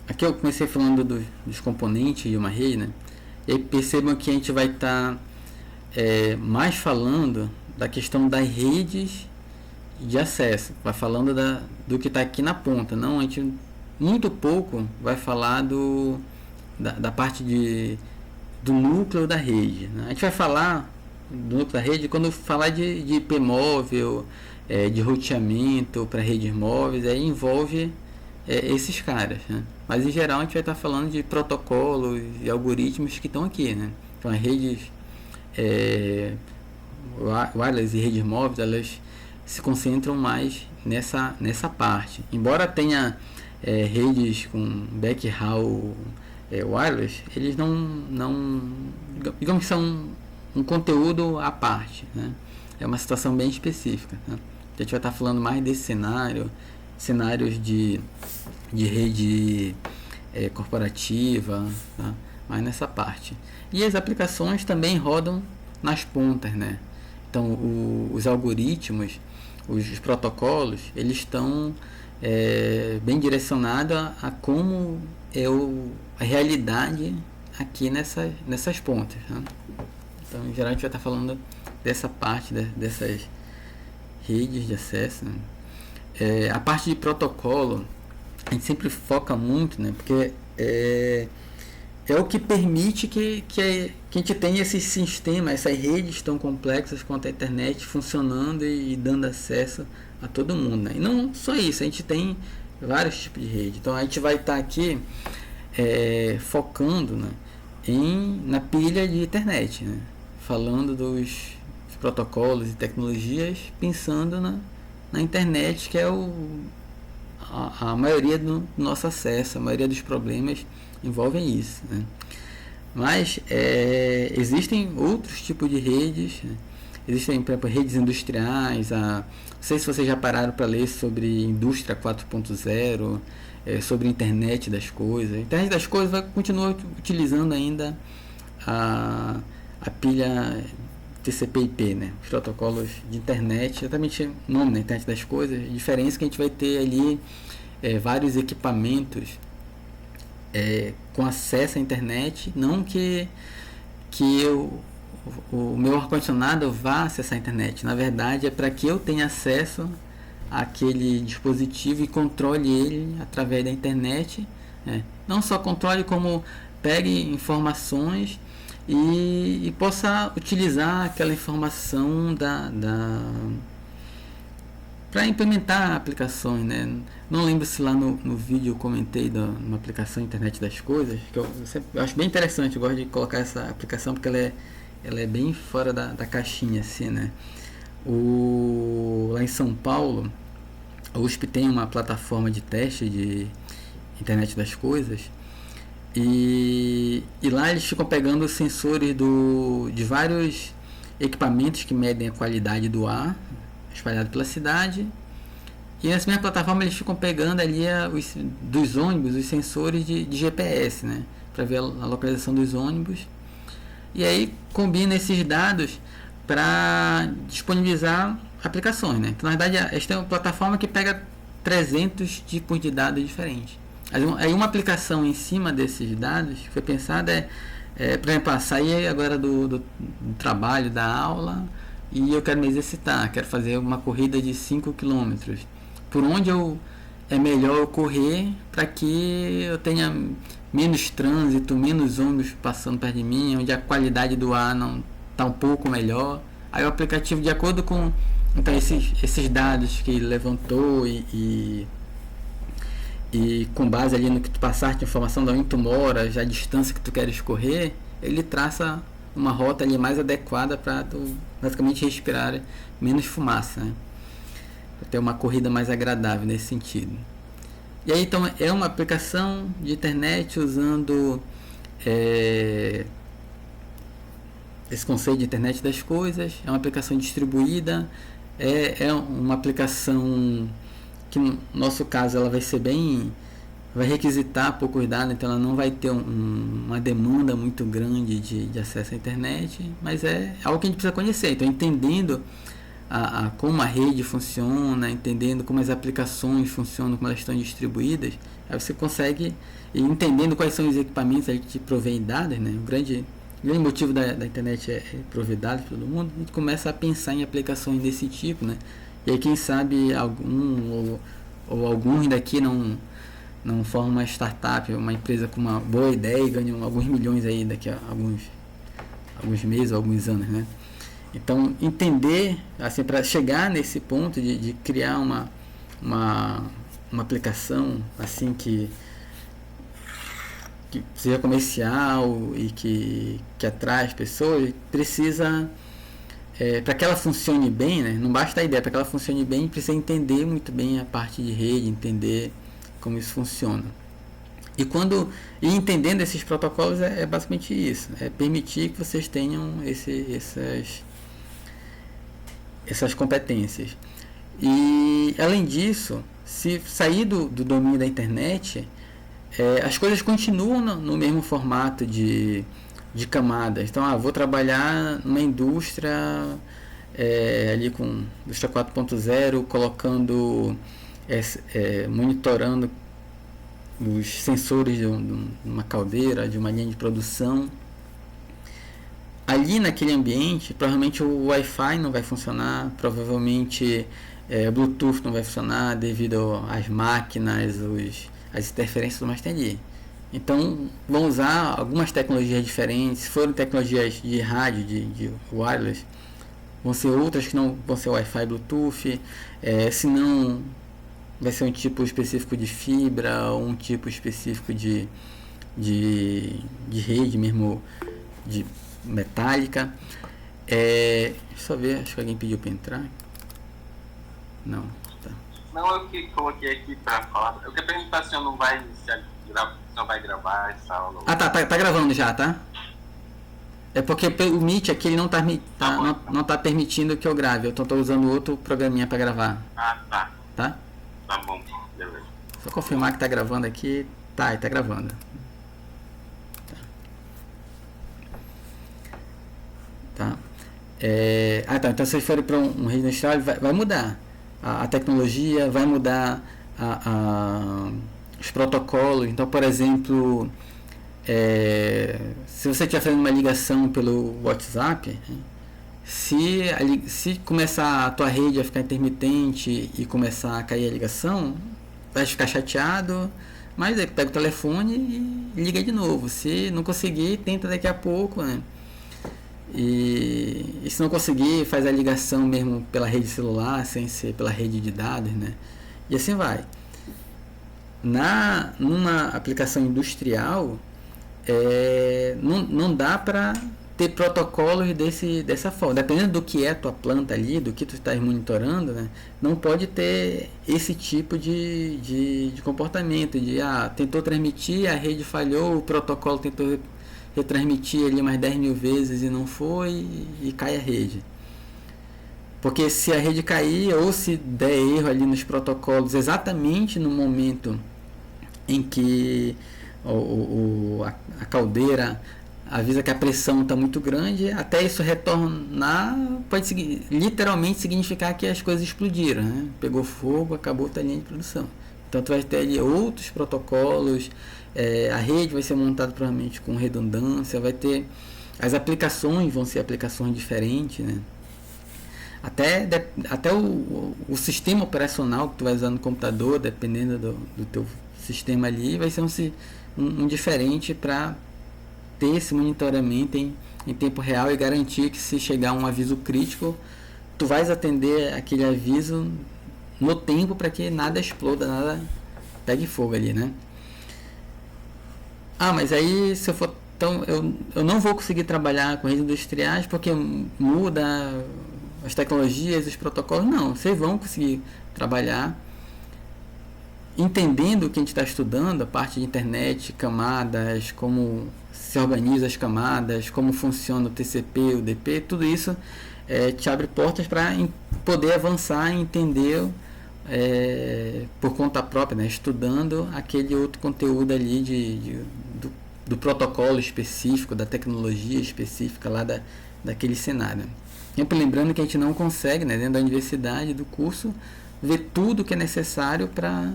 aqui eu comecei falando dos componentes de uma rede, né? E aí percebam que a gente vai estar mais falando da questão das redes de acesso, vai falando do que está aqui na ponta. Não, a gente muito pouco vai falar da parte do núcleo da rede, né? A gente vai falar do núcleo da rede quando falar de IP móvel, de roteamento para redes móveis, aí envolve esses caras, né? Mas em geral a gente vai estar falando de protocolos e algoritmos que estão aqui, né? Então as redes wireless e redes móveis, elas se concentram mais nessa parte. Embora tenha redes com backhaul wireless, eles não digamos que são um conteúdo à parte, né? É uma situação bem específica, né? A gente vai estar falando mais desse cenários de rede corporativa, tá? Mais nessa parte. E as aplicações também rodam nas pontas, né? Então os algoritmos, os protocolos, eles estão bem direcionados a como é a realidade aqui nessas pontas, né? Então em geral a gente vai estar falando dessa parte, dessas redes de acesso, né? A parte de protocolo a gente sempre foca muito, né? Porque é o que permite que a gente tenha esse sistema, essas redes tão complexas quanto a internet funcionando e dando acesso a todo mundo, né? E não só isso, a gente tem vários tipos de rede. Então a gente vai estar aqui focando, né, na pilha de internet, né? Falando dos protocolos e tecnologias, pensando na internet, que é a maioria do nosso acesso, a maioria dos problemas envolvem isso, né? Mas existem outros tipos de redes, né? Existem, por exemplo, redes industriais. Não sei se vocês já pararam para ler sobre indústria 4.0, sobre internet das coisas. A internet das coisas continua utilizando ainda a pilha TCP/IP, né? Os protocolos de internet, exatamente o nome, né? Internet das coisas. A diferença é que a gente vai ter ali vários equipamentos com acesso à internet, não que o meu ar-condicionado vá acessar a internet. Na verdade, é para que eu tenha acesso àquele dispositivo e controle ele através da internet. Não só controle, como pegue informações e possa utilizar aquela informação para implementar aplicações, né? Não lembro se lá no vídeo eu comentei uma aplicação Internet das Coisas, que eu acho bem interessante. Eu gosto de colocar essa aplicação porque ela é bem fora da caixinha, assim, né? Lá em São Paulo, a USP tem uma plataforma de teste de internet das coisas, e lá eles ficam pegando os sensores de vários equipamentos que medem a qualidade do ar espalhado pela cidade. E nessa mesma plataforma eles ficam pegando ali dos ônibus os sensores de GPS, né, para ver a localização dos ônibus. E aí combina esses dados para disponibilizar aplicações, né? Então, na verdade, esta é uma plataforma que pega 300 tipos de dados diferentes. Aí uma aplicação em cima desses dados que foi pensada por exemplo, sair agora do trabalho, da aula, e eu quero me exercitar, quero fazer uma corrida de 5 quilômetros. Por onde é melhor eu correr para que eu tenha menos trânsito, menos ônibus passando perto de mim, onde a qualidade do ar não está um pouco melhor. Aí o aplicativo, de acordo com então, esses dados que ele levantou e com base ali no que tu passaste, informação de onde tu mora, já a distância que tu queres correr, ele traça uma rota ali mais adequada para tu basicamente respirar menos fumaça, né? Para ter uma corrida mais agradável nesse sentido. E aí então é uma aplicação de internet usando esse conceito de internet das coisas. É uma aplicação distribuída, é uma aplicação que no nosso caso ela vai requisitar poucos dados, então ela não vai ter uma demanda muito grande de acesso à internet, mas é algo que a gente precisa conhecer. Então, entendendo como a rede funciona, entendendo como as aplicações funcionam, como elas estão distribuídas, aí você consegue, entendendo quais são os equipamentos que te provém dados, né? O grande motivo da internet é prover dados para todo mundo. A gente começa a pensar em aplicações desse tipo, né? E aí, quem sabe algum ou alguns daqui não formam uma startup, uma empresa com uma boa ideia e ganham alguns milhões aí daqui a alguns meses, alguns anos, né? Então, entender, assim, para chegar nesse ponto de criar uma aplicação assim que seja comercial e que atrai as pessoas, precisa, para que ela funcione bem, né? Não basta a ideia, para que ela funcione bem, precisa entender muito bem a parte de rede, entender como isso funciona. E entendendo esses protocolos é basicamente isso, é permitir que vocês tenham essas competências. E além disso, se sair do domínio da internet, as coisas continuam no mesmo formato de camadas. Então, vou trabalhar numa indústria ali com indústria 4.0, colocando, monitorando os sensores de uma caldeira, de uma linha de produção. Ali naquele ambiente, provavelmente o Wi-Fi não vai funcionar, provavelmente o Bluetooth não vai funcionar devido às máquinas, as interferências mais tem ali. Então, vão usar algumas tecnologias diferentes. Se forem tecnologias de rádio, de wireless, vão ser outras que não vão ser Wi-Fi, Bluetooth. Se não, vai ser um tipo específico de fibra, ou um tipo específico de rede mesmo, de metálica. Deixa eu só ver, acho que alguém pediu para entrar. Não, tá. Não, eu que coloquei aqui para falar. Eu quero perguntar se eu não vai, não vai gravar essa aula. Tá gravando já, tá? É porque o Meet aqui ele não tá permitindo que eu grave. Eu tô usando outro programinha para gravar. Tá. Tá? Tá bom, beleza. Só confirmar que tá gravando aqui. Tá gravando. Tá. Então se vocês forem para um rede industrial, vai mudar a tecnologia, vai mudar os protocolos. Então, por exemplo, se você estiver fazendo uma ligação pelo WhatsApp, se começar a tua rede a ficar intermitente e começar a cair a ligação, vai ficar chateado, mas aí pega o telefone e liga de novo. Se não conseguir, tenta daqui a pouco, né? E se não conseguir, faz a ligação mesmo pela rede celular, sem ser pela rede de dados, né? E assim vai. Numa aplicação industrial, não dá para ter protocolos dessa forma. Dependendo do que é a tua planta ali, do que tu estás monitorando, né, não pode ter esse tipo de comportamento, tentou transmitir, a rede falhou, o protocolo tentou retransmitir ali mais 10 mil vezes e não foi, e cai a rede. Porque se a rede cair, ou se der erro ali nos protocolos, exatamente no momento em que a caldeira avisa que a pressão está muito grande, até isso retornar, pode literalmente significar que as coisas explodiram, né? Pegou fogo, acabou a linha de produção. Então tu vai ter ali outros protocolos, a rede vai ser montada provavelmente com redundância, as aplicações vão ser aplicações diferentes, né? Até o sistema operacional que tu vai usar no computador, dependendo do teu sistema ali, vai ser um diferente para ter esse monitoramento em tempo real e garantir que, se chegar um aviso crítico, tu vais atender aquele aviso no tempo para que nada exploda, nada pegue fogo ali, né? Mas aí, se eu for, então eu não vou conseguir trabalhar com redes industriais porque muda as tecnologias, os protocolos. Não, vocês vão conseguir trabalhar entendendo o que a gente está estudando, a parte de internet, camadas, como se organiza as camadas, como funciona o TCP, o DP, tudo isso te abre portas para poder avançar e entender por conta própria, né, estudando aquele outro conteúdo ali do protocolo específico, da tecnologia específica lá daquele cenário. Sempre lembrando que a gente não consegue, né, dentro da universidade, do curso, ver tudo que é necessário para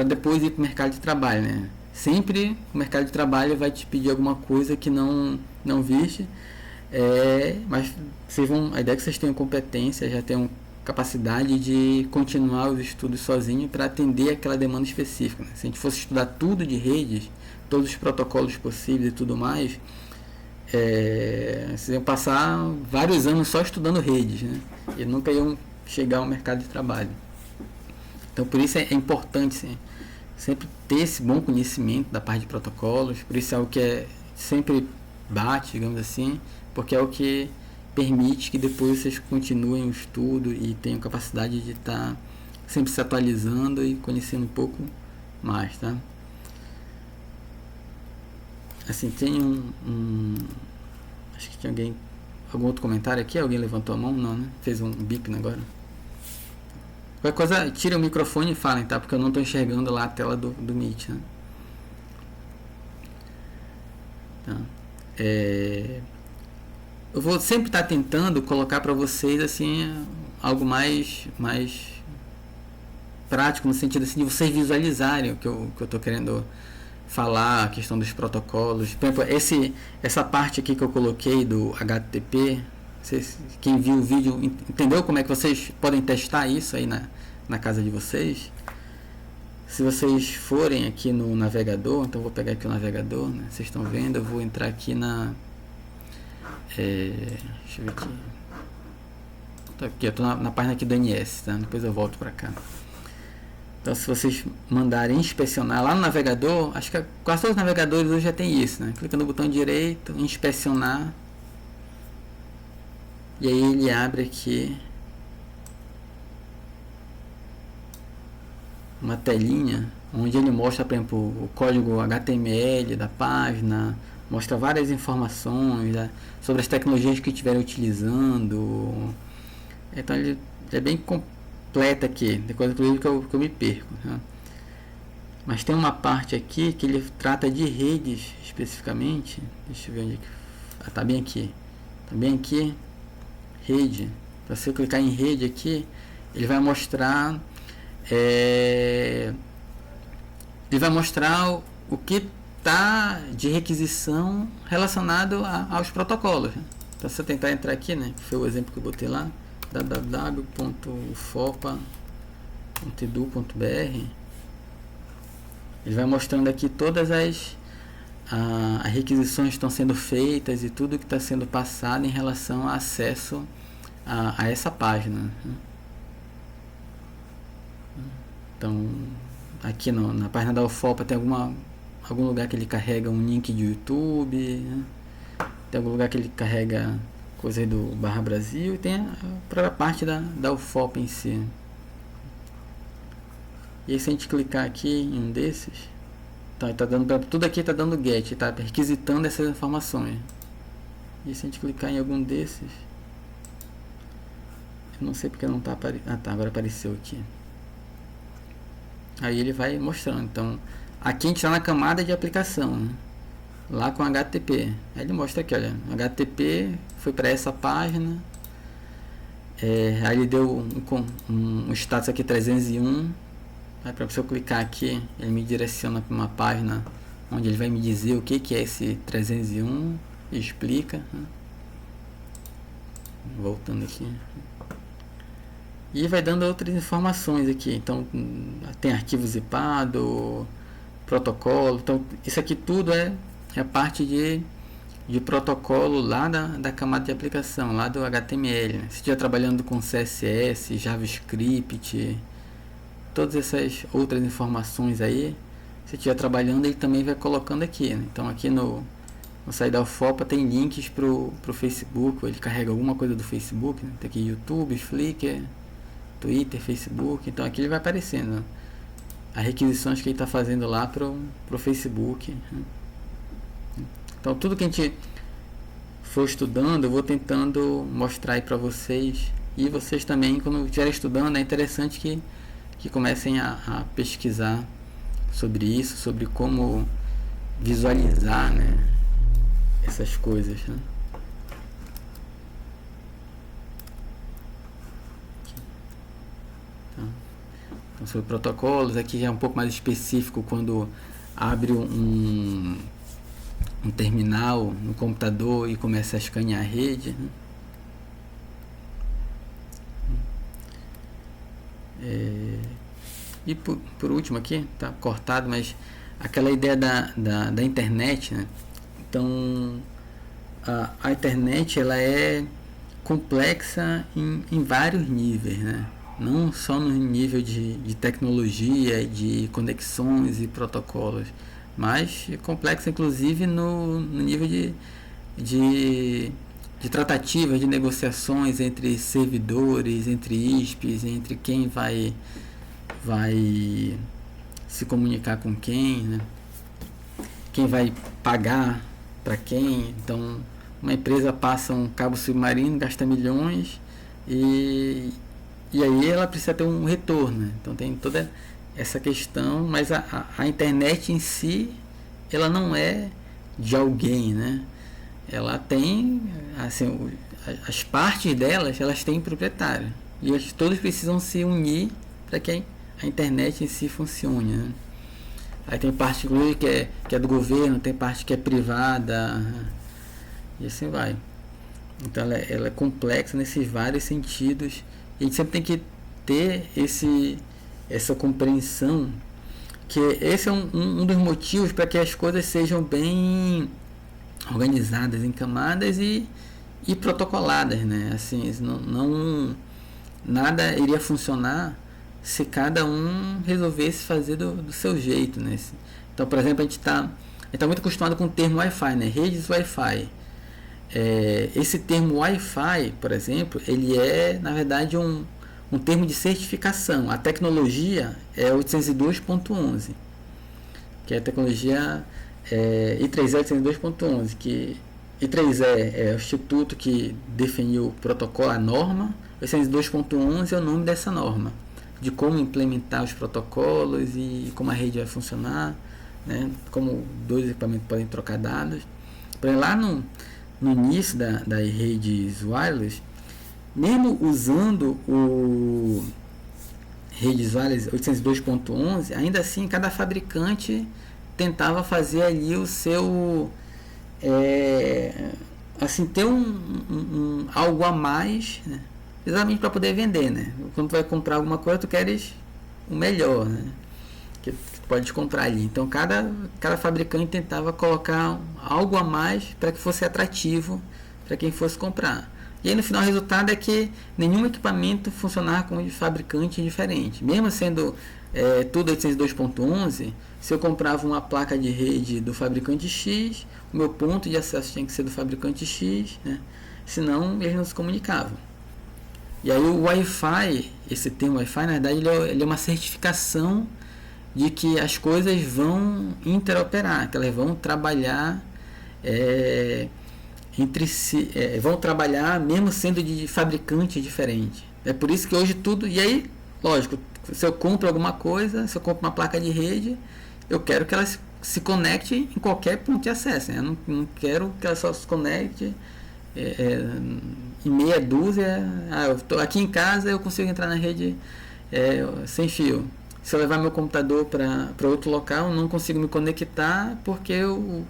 depois ir para o mercado de trabalho, né? Sempre o mercado de trabalho vai te pedir alguma coisa que não viste, mas a ideia é que vocês tenham competência, já tenham capacidade de continuar os estudos sozinho para atender aquela demanda específica, né? Se a gente fosse estudar tudo de redes, todos os protocolos possíveis e tudo mais, vocês iam passar vários anos só estudando redes, né? E nunca iam chegar ao mercado de trabalho. Então, por isso é importante sempre ter esse bom conhecimento da parte de protocolos. Por isso é o que sempre bate, digamos assim, porque é o que permite que depois vocês continuem o estudo e tenham capacidade de estar sempre se atualizando e conhecendo um pouco mais, tá? Assim, tem acho que tinha algum outro comentário aqui? Alguém levantou a mão? Não, né? Fez um bip agora. Qualquer coisa, tira o microfone e falem, tá? Porque eu não estou enxergando lá a tela do Meet, né? Tá. Eu vou sempre estar tentando colocar para vocês assim algo mais prático, no sentido assim, de vocês visualizarem o que eu estou querendo falar, a questão dos protocolos. Por exemplo, essa parte aqui que eu coloquei do HTTP, quem viu o vídeo entendeu como é que vocês podem testar isso aí na casa de vocês. Se vocês forem aqui no navegador, então eu vou pegar aqui o navegador, né? Vocês estão vendo, eu vou entrar aqui deixa eu ver aqui. Tô aqui, eu tô na página aqui do NS, tá? Depois eu volto para cá. Então, se vocês mandarem inspecionar lá no navegador, acho que quase todos os navegadores hoje já tem isso, né? Clica no botão direito, inspecionar, e aí ele abre aqui uma telinha onde ele mostra, por exemplo, o código HTML da página, mostra várias informações, né, sobre as tecnologias que estiverem utilizando. Então ele é bem completa aqui, tem coisa inclusive que eu me perco, né? Mas tem uma parte aqui que ele trata de redes especificamente. Deixa eu ver onde é que... tá bem aqui. Tá bem aqui. Rede. Para você clicar em rede aqui, ele vai mostrar o que tá de requisição relacionado aos protocolos, né? Então, se eu tentar entrar aqui, né, que foi o exemplo que eu botei lá, www.ufopa.edu.br, ele vai mostrando aqui todas as requisições que estão sendo feitas e tudo que está sendo passado em relação a acesso a essa página, né? Então, aqui na página da UFOPA tem algum lugar que ele carrega um link de YouTube, né? tem algum lugar que ele carrega coisa aí do Barra Brasil, e tem a própria parte da UFOP em si. E aí, se a gente clicar aqui em um desses, tá dando tudo aqui, tá dando get, tá requisitando essas informações. E se a gente clicar em algum desses, eu não sei porque não tá aparecendo. Ah, tá, agora apareceu aqui. Aí ele vai mostrando. Então, aqui a gente está na camada de aplicação, né? Lá com HTTP. Aí ele mostra aqui, olha, HTTP foi para essa página. Aí ele deu um status aqui 301. Aí para eu clicar aqui, ele me direciona para uma página onde ele vai me dizer o que é esse 301 e explica, né? Voltando aqui. E vai dando outras informações aqui. Então tem arquivo zipado, protocolo. Então isso aqui tudo é parte de protocolo lá da camada de aplicação, lá do HTML, né? Se estiver trabalhando com CSS, JavaScript, todas essas outras informações aí, se estiver trabalhando, ele também vai colocando aqui, né? Então aqui no site da UFOPA tem links pro Facebook, ele carrega alguma coisa do Facebook, né? Tem aqui YouTube, Flickr, Twitter, Facebook. Então aqui ele vai aparecendo, né, as requisições que ele está fazendo lá pro Facebook, né? Então tudo que a gente for estudando, eu vou tentando mostrar aí para vocês. E vocês também, quando estiverem estudando, é interessante que comecem a pesquisar sobre isso, sobre como visualizar, né, essas coisas, né? Então, sobre protocolos, aqui é um pouco mais específico quando abre um terminal no computador e começa a escanear a rede, né? E por último aqui, tá cortado, mas aquela ideia da internet, né? Então a internet ela é complexa em vários níveis, né? Não só no nível de tecnologia, de conexões e protocolos, mas é complexa inclusive no nível de tratativas, de negociações entre servidores, entre ISPs, entre quem vai se comunicar com quem, né? Quem vai pagar para quem. Então uma empresa passa um cabo submarino, gasta milhões e aí ela precisa ter um retorno, né? Então tem toda essa questão, mas a internet em si ela não é de alguém, né? Ela tem, assim, as partes delas, elas têm proprietário e eles todos precisam se unir para que a internet em si funcione, né? Aí tem parte que é do governo, tem parte que é privada e assim vai. Então ela é complexa nesses vários sentidos e a gente sempre tem que ter essa compreensão, que esse é um dos motivos para que as coisas sejam bem organizadas em camadas e protocoladas, né? Assim, não nada iria funcionar se cada um resolvesse fazer do seu jeito, né? Então, por exemplo, a gente está muito acostumado com o termo Wi-Fi, né? Redes Wi-Fi. Esse termo Wi-Fi, por exemplo, ele é, na verdade, um termo de certificação. A tecnologia é 802.11, que é a tecnologia I3E 802.11, que I3E é o instituto que definiu o protocolo, a norma. 802.11 é o nome dessa norma, de como implementar os protocolos e como a rede vai funcionar, né? Como dois equipamentos podem trocar dados. Lá no início das redes wireless, mesmo usando o redes wireless 802.11, ainda assim cada fabricante tentava fazer ali o seu assim, ter algo a mais, né? Exatamente para poder vender, né? Quando tu vai comprar alguma coisa, tu queres o melhor, né? Que tu pode comprar ali. Então cada fabricante tentava colocar algo a mais para que fosse atrativo para quem fosse comprar. E aí no final o resultado é que nenhum equipamento funcionava com um fabricante diferente. Mesmo sendo tudo 802.11, se eu comprava uma placa de rede do fabricante X, o meu ponto de acesso tinha que ser do fabricante X, né? Senão eles não se comunicavam. E aí o Wi-Fi, esse termo Wi-Fi, na verdade ele é uma certificação de que as coisas vão interoperar, que elas vão trabalhar entre si, vão trabalhar mesmo sendo de fabricante diferente. É por isso que hoje tudo, e aí, lógico, se eu compro alguma coisa, se eu compro uma placa de rede, eu quero que ela se conecte em qualquer ponto de acesso, né? Eu não quero que ela só se conecte em meia dúzia. Eu estou aqui em casa, eu consigo entrar na rede sem fio. Se eu levar meu computador para outro local, eu não consigo me conectar porque o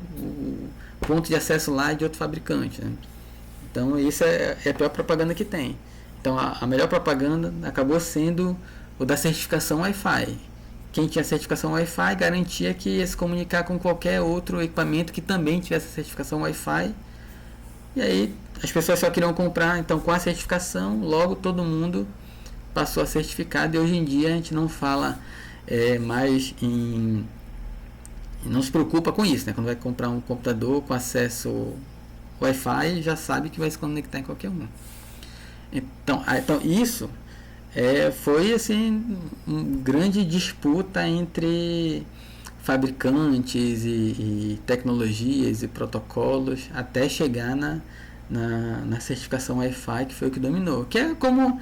ponto de acesso lá é de outro fabricante, né? Então isso é a pior propaganda que tem. Então a melhor propaganda acabou sendo o da certificação Wi-Fi. Quem tinha certificação Wi-Fi garantia que ia se comunicar com qualquer outro equipamento que também tivesse certificação Wi-Fi. E aí as pessoas só queriam comprar, então com a certificação, logo todo mundo passou a certificado, e hoje em dia a gente não fala mais em... não se preocupa com isso, né? Quando vai comprar um computador com acesso Wi-Fi, já sabe que vai se conectar em qualquer um. Então isso foi assim uma grande disputa entre fabricantes e tecnologias e protocolos até chegar na certificação Wi-Fi, que foi o que dominou. Que é como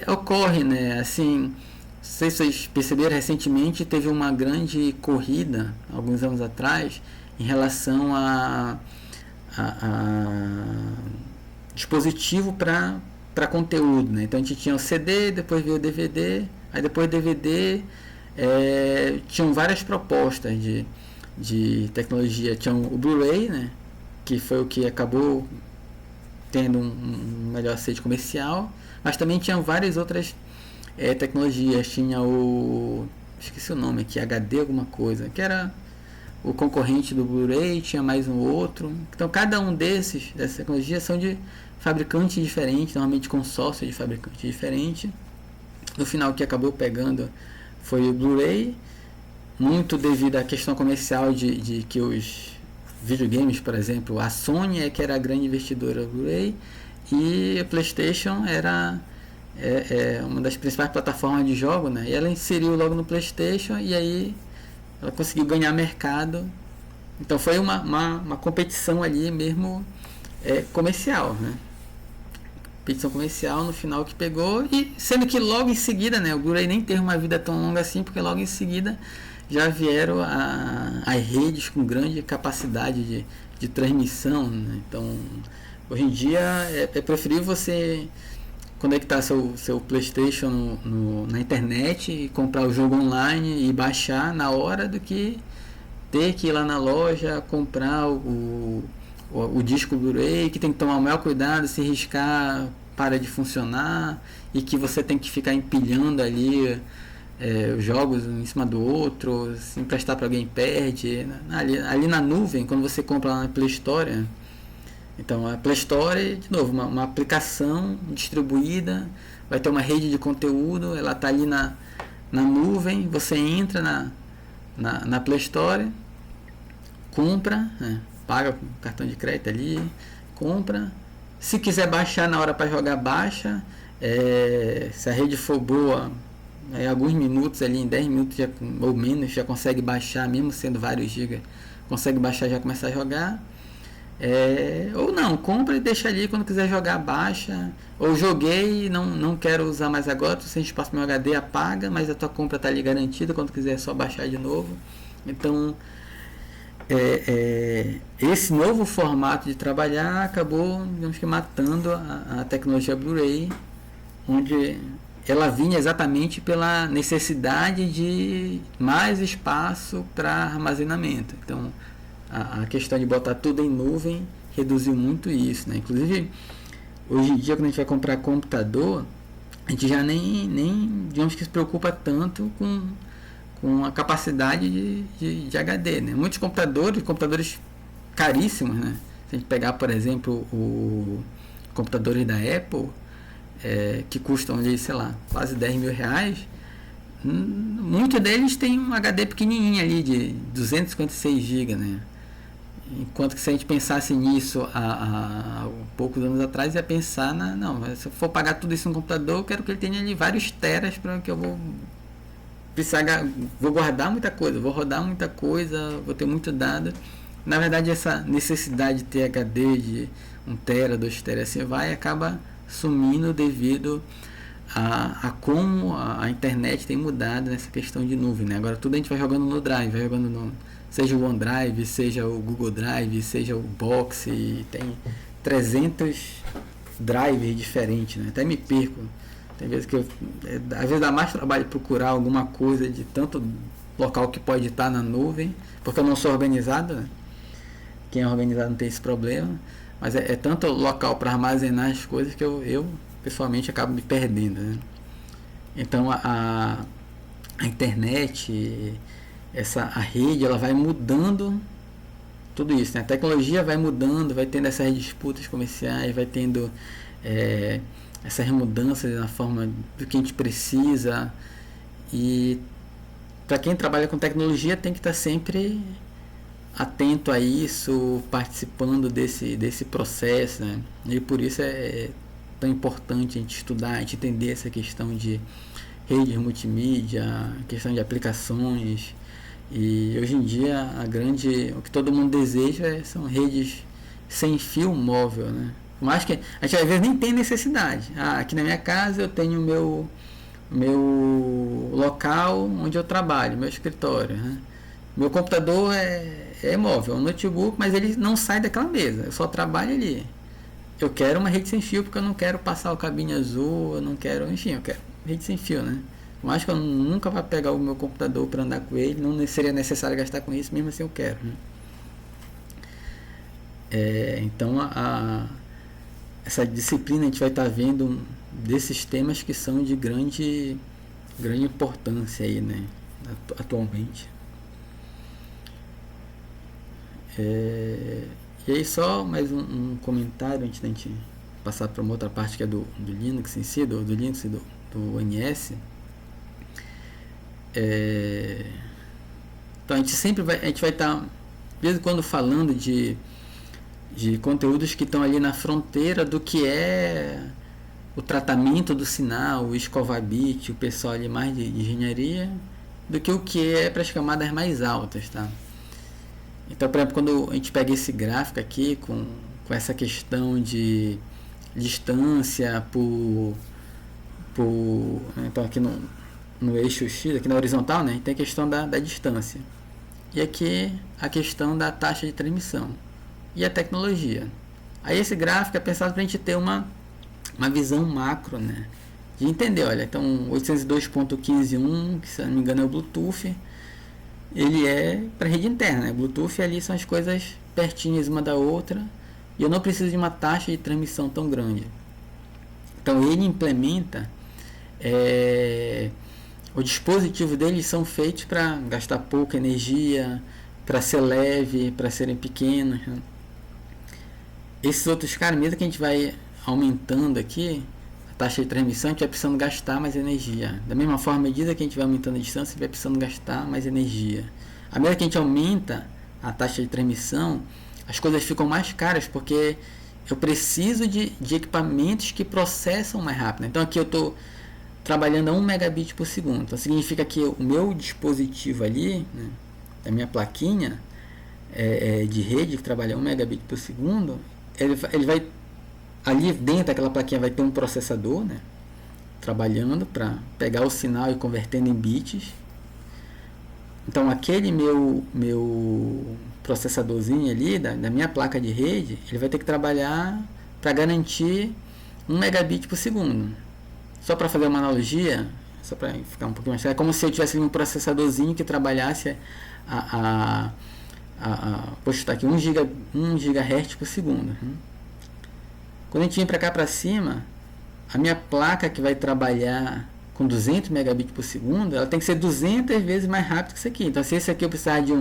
ocorre, né? Assim, não sei se vocês perceberam, recentemente teve uma grande corrida, alguns anos atrás, em relação a dispositivo para conteúdo, né? Então a gente tinha o CD, depois veio o DVD, aí depois do DVD tinham várias propostas de tecnologia. Tinha o Blu-ray, né? Que foi o que acabou tendo um melhor aceite comercial, mas também tinham várias outras tecnologias. Tinha esqueci o nome aqui, HD alguma coisa, que era o concorrente do Blu-ray, tinha mais um outro. Então cada um dessas tecnologias são de fabricantes diferentes, normalmente consórcio de fabricantes diferentes. No final, o que acabou pegando foi o Blu-ray, muito devido à questão comercial de que os videogames, por exemplo, a Sony que era a grande investidora do Blu-ray, e a PlayStation era uma das principais plataformas de jogo, né? E ela inseriu logo no PlayStation, e aí ela conseguiu ganhar mercado. Então foi uma competição ali mesmo comercial, né? Competição comercial no final que pegou, e sendo que logo em seguida, né, o Blu-ray nem teve uma vida tão longa assim, porque logo em seguida já vieram as redes com grande capacidade de transmissão, né? Então hoje em dia é preferível você conectar seu PlayStation na internet e comprar o jogo online e baixar na hora, do que ter que ir lá na loja comprar o disco Blu-ray, que tem que tomar o maior cuidado, se riscar para de funcionar, e que você tem que ficar empilhando ali os jogos um em cima do outro, se emprestar para alguém perde. Ali na nuvem, quando você compra lá na Play Store, então a Play Store, de novo, uma aplicação distribuída, vai ter uma rede de conteúdo, ela está ali na nuvem, você entra na Play Store, compra, paga com cartão de crédito ali, compra. Se quiser baixar na hora para jogar, baixa. Se a rede for boa, em alguns minutos ali, em 10 minutos ou menos, já consegue baixar, mesmo sendo vários gigas, consegue baixar e já começar a jogar. Ou não, compra e deixa ali, quando quiser jogar, baixa. Ou joguei e não quero usar mais agora, tô sem espaço no meu HD, apaga, mas a tua compra tá ali garantida, quando quiser é só baixar de novo. Então esse novo formato de trabalhar acabou, digamos que, matando a tecnologia Blu-ray, onde ela vinha exatamente pela necessidade de mais espaço para armazenamento. Então a questão de botar tudo em nuvem reduziu muito isso, né? Inclusive hoje em dia, quando a gente vai comprar computador, a gente já nem digamos que se preocupa tanto com a capacidade de HD, né? Muitos computadores caríssimos, né? Se a gente pegar, por exemplo, os computadores da Apple, que custam ali, sei lá, quase 10 mil reais, Muitos deles têm um HD pequenininho ali de 256 GB, né? Enquanto que se a gente pensasse nisso há poucos anos atrás, ia pensar não, se eu for pagar tudo isso no computador, eu quero que ele tenha ali vários teras, para que eu vou precisar, vou guardar muita coisa, vou rodar muita coisa, vou ter muito dado. Na verdade, essa necessidade de ter HD de 1 tera, 2 tera, assim vai, acaba sumindo devido a como a internet tem mudado nessa questão de nuvem, né? Agora tudo a gente vai jogando no Drive, vai jogando seja o OneDrive, seja o Google Drive, seja o Box, e tem 300 drivers diferentes, né? Até me perco. Tem vezes que às vezes dá mais trabalho procurar alguma coisa de tanto local que pode estar na nuvem, porque eu não sou organizado, né? Quem é organizado não tem esse problema, mas é tanto local para armazenar as coisas que eu pessoalmente acabo me perdendo, né? Então a internet, a rede, ela vai mudando tudo isso, né? A tecnologia vai mudando, vai tendo essas disputas comerciais, vai tendo essas mudanças na forma do que a gente precisa, e para quem trabalha com tecnologia tem que estar sempre atento a isso, participando desse processo, né? E por isso é tão importante a gente estudar, a gente entender essa questão de redes multimídia, questão de aplicações. E hoje em dia o que todo mundo deseja são redes sem fio móvel, né? Mas que a gente às vezes nem tem necessidade. Aqui na minha casa eu tenho meu local onde eu trabalho, meu escritório, né? Meu computador é móvel, é um notebook, mas ele não sai daquela mesa, eu só trabalho ali. Eu quero uma rede sem fio porque eu não quero passar o cabinho azul, eu não quero, enfim, eu quero rede sem fio, né? Eu acho que eu nunca vou pegar o meu computador para andar com ele, não seria necessário gastar com isso, mesmo assim eu quero, né? Então essa disciplina a gente vai estar vendo desses temas que são de grande importância aí, né, atualmente. E aí só mais um comentário antes da gente passar para uma outra parte que é do Linux em si, do Linux e do ONS. Então a gente vai estar de vez em quando falando de conteúdos que estão ali na fronteira do que é o tratamento do sinal, o escovar bit, o pessoal ali mais de engenharia, do que o que é para as camadas mais altas, tá? Então, por exemplo, quando a gente pega esse gráfico aqui com essa questão de distância então aqui no eixo X, aqui na horizontal, né, tem a questão da distância, e aqui a questão da taxa de transmissão e a tecnologia. Aí esse gráfico é pensado para a gente ter uma visão macro, né, de entender, olha, então 802.15.1, que se não me engano é o Bluetooth, ele é para rede interna, né? Bluetooth ali são as coisas pertinhas uma da outra, e eu não preciso de uma taxa de transmissão tão grande. Então ele implementa, o dispositivo deles são feitos para gastar pouca energia, para ser leve, para serem pequenos, né? Esses outros caras, mesmo que a gente vai aumentando aqui a taxa de transmissão, a gente vai precisando gastar mais energia. Da mesma forma, à medida que a gente vai aumentando a distância, a gente vai precisando gastar mais energia. À medida que a gente aumenta a taxa de transmissão, as coisas ficam mais caras, porque eu preciso de equipamentos que processam mais rápido. Então aqui eu estou trabalhando a 1 megabit por segundo. Então significa que o meu dispositivo ali, né, a minha plaquinha de rede que trabalha 1 megabit por segundo, ele vai ali dentro daquela plaquinha vai ter um processador, né, trabalhando para pegar o sinal e convertendo em bits. Então aquele meu processadorzinho ali da minha placa de rede, ele vai ter que trabalhar para garantir 1 megabit por segundo. Só para fazer uma analogia, só para ficar um pouquinho mais claro, é como se eu tivesse um processadorzinho que trabalhasse vou chutar aqui 1 GHz por segundo. Quando a gente vem para cá para cima, a minha placa que vai trabalhar com 200 megabits por segundo, ela tem que ser 200 vezes mais rápido que isso aqui. Então, se esse aqui eu precisar de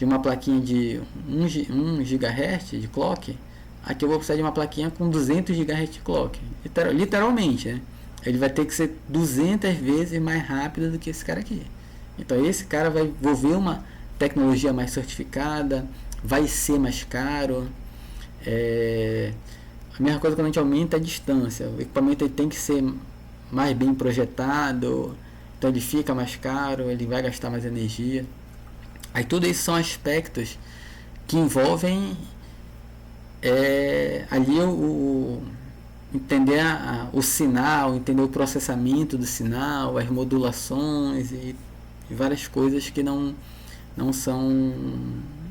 uma plaquinha de 1 GHz de clock, aqui eu vou precisar de uma plaquinha com 200 GHz de clock. Literalmente, né? ele vai ter que ser 200 vezes mais rápido do que esse cara aqui. Então esse cara vai envolver uma tecnologia mais certificada, vai ser mais caro. A mesma coisa quando a gente aumenta a distância, o equipamento ele tem que ser mais bem projetado, então ele fica mais caro, ele vai gastar mais energia. Aí tudo isso são aspectos que envolvem ali entender o sinal, entender o processamento do sinal, as modulações e várias coisas que não são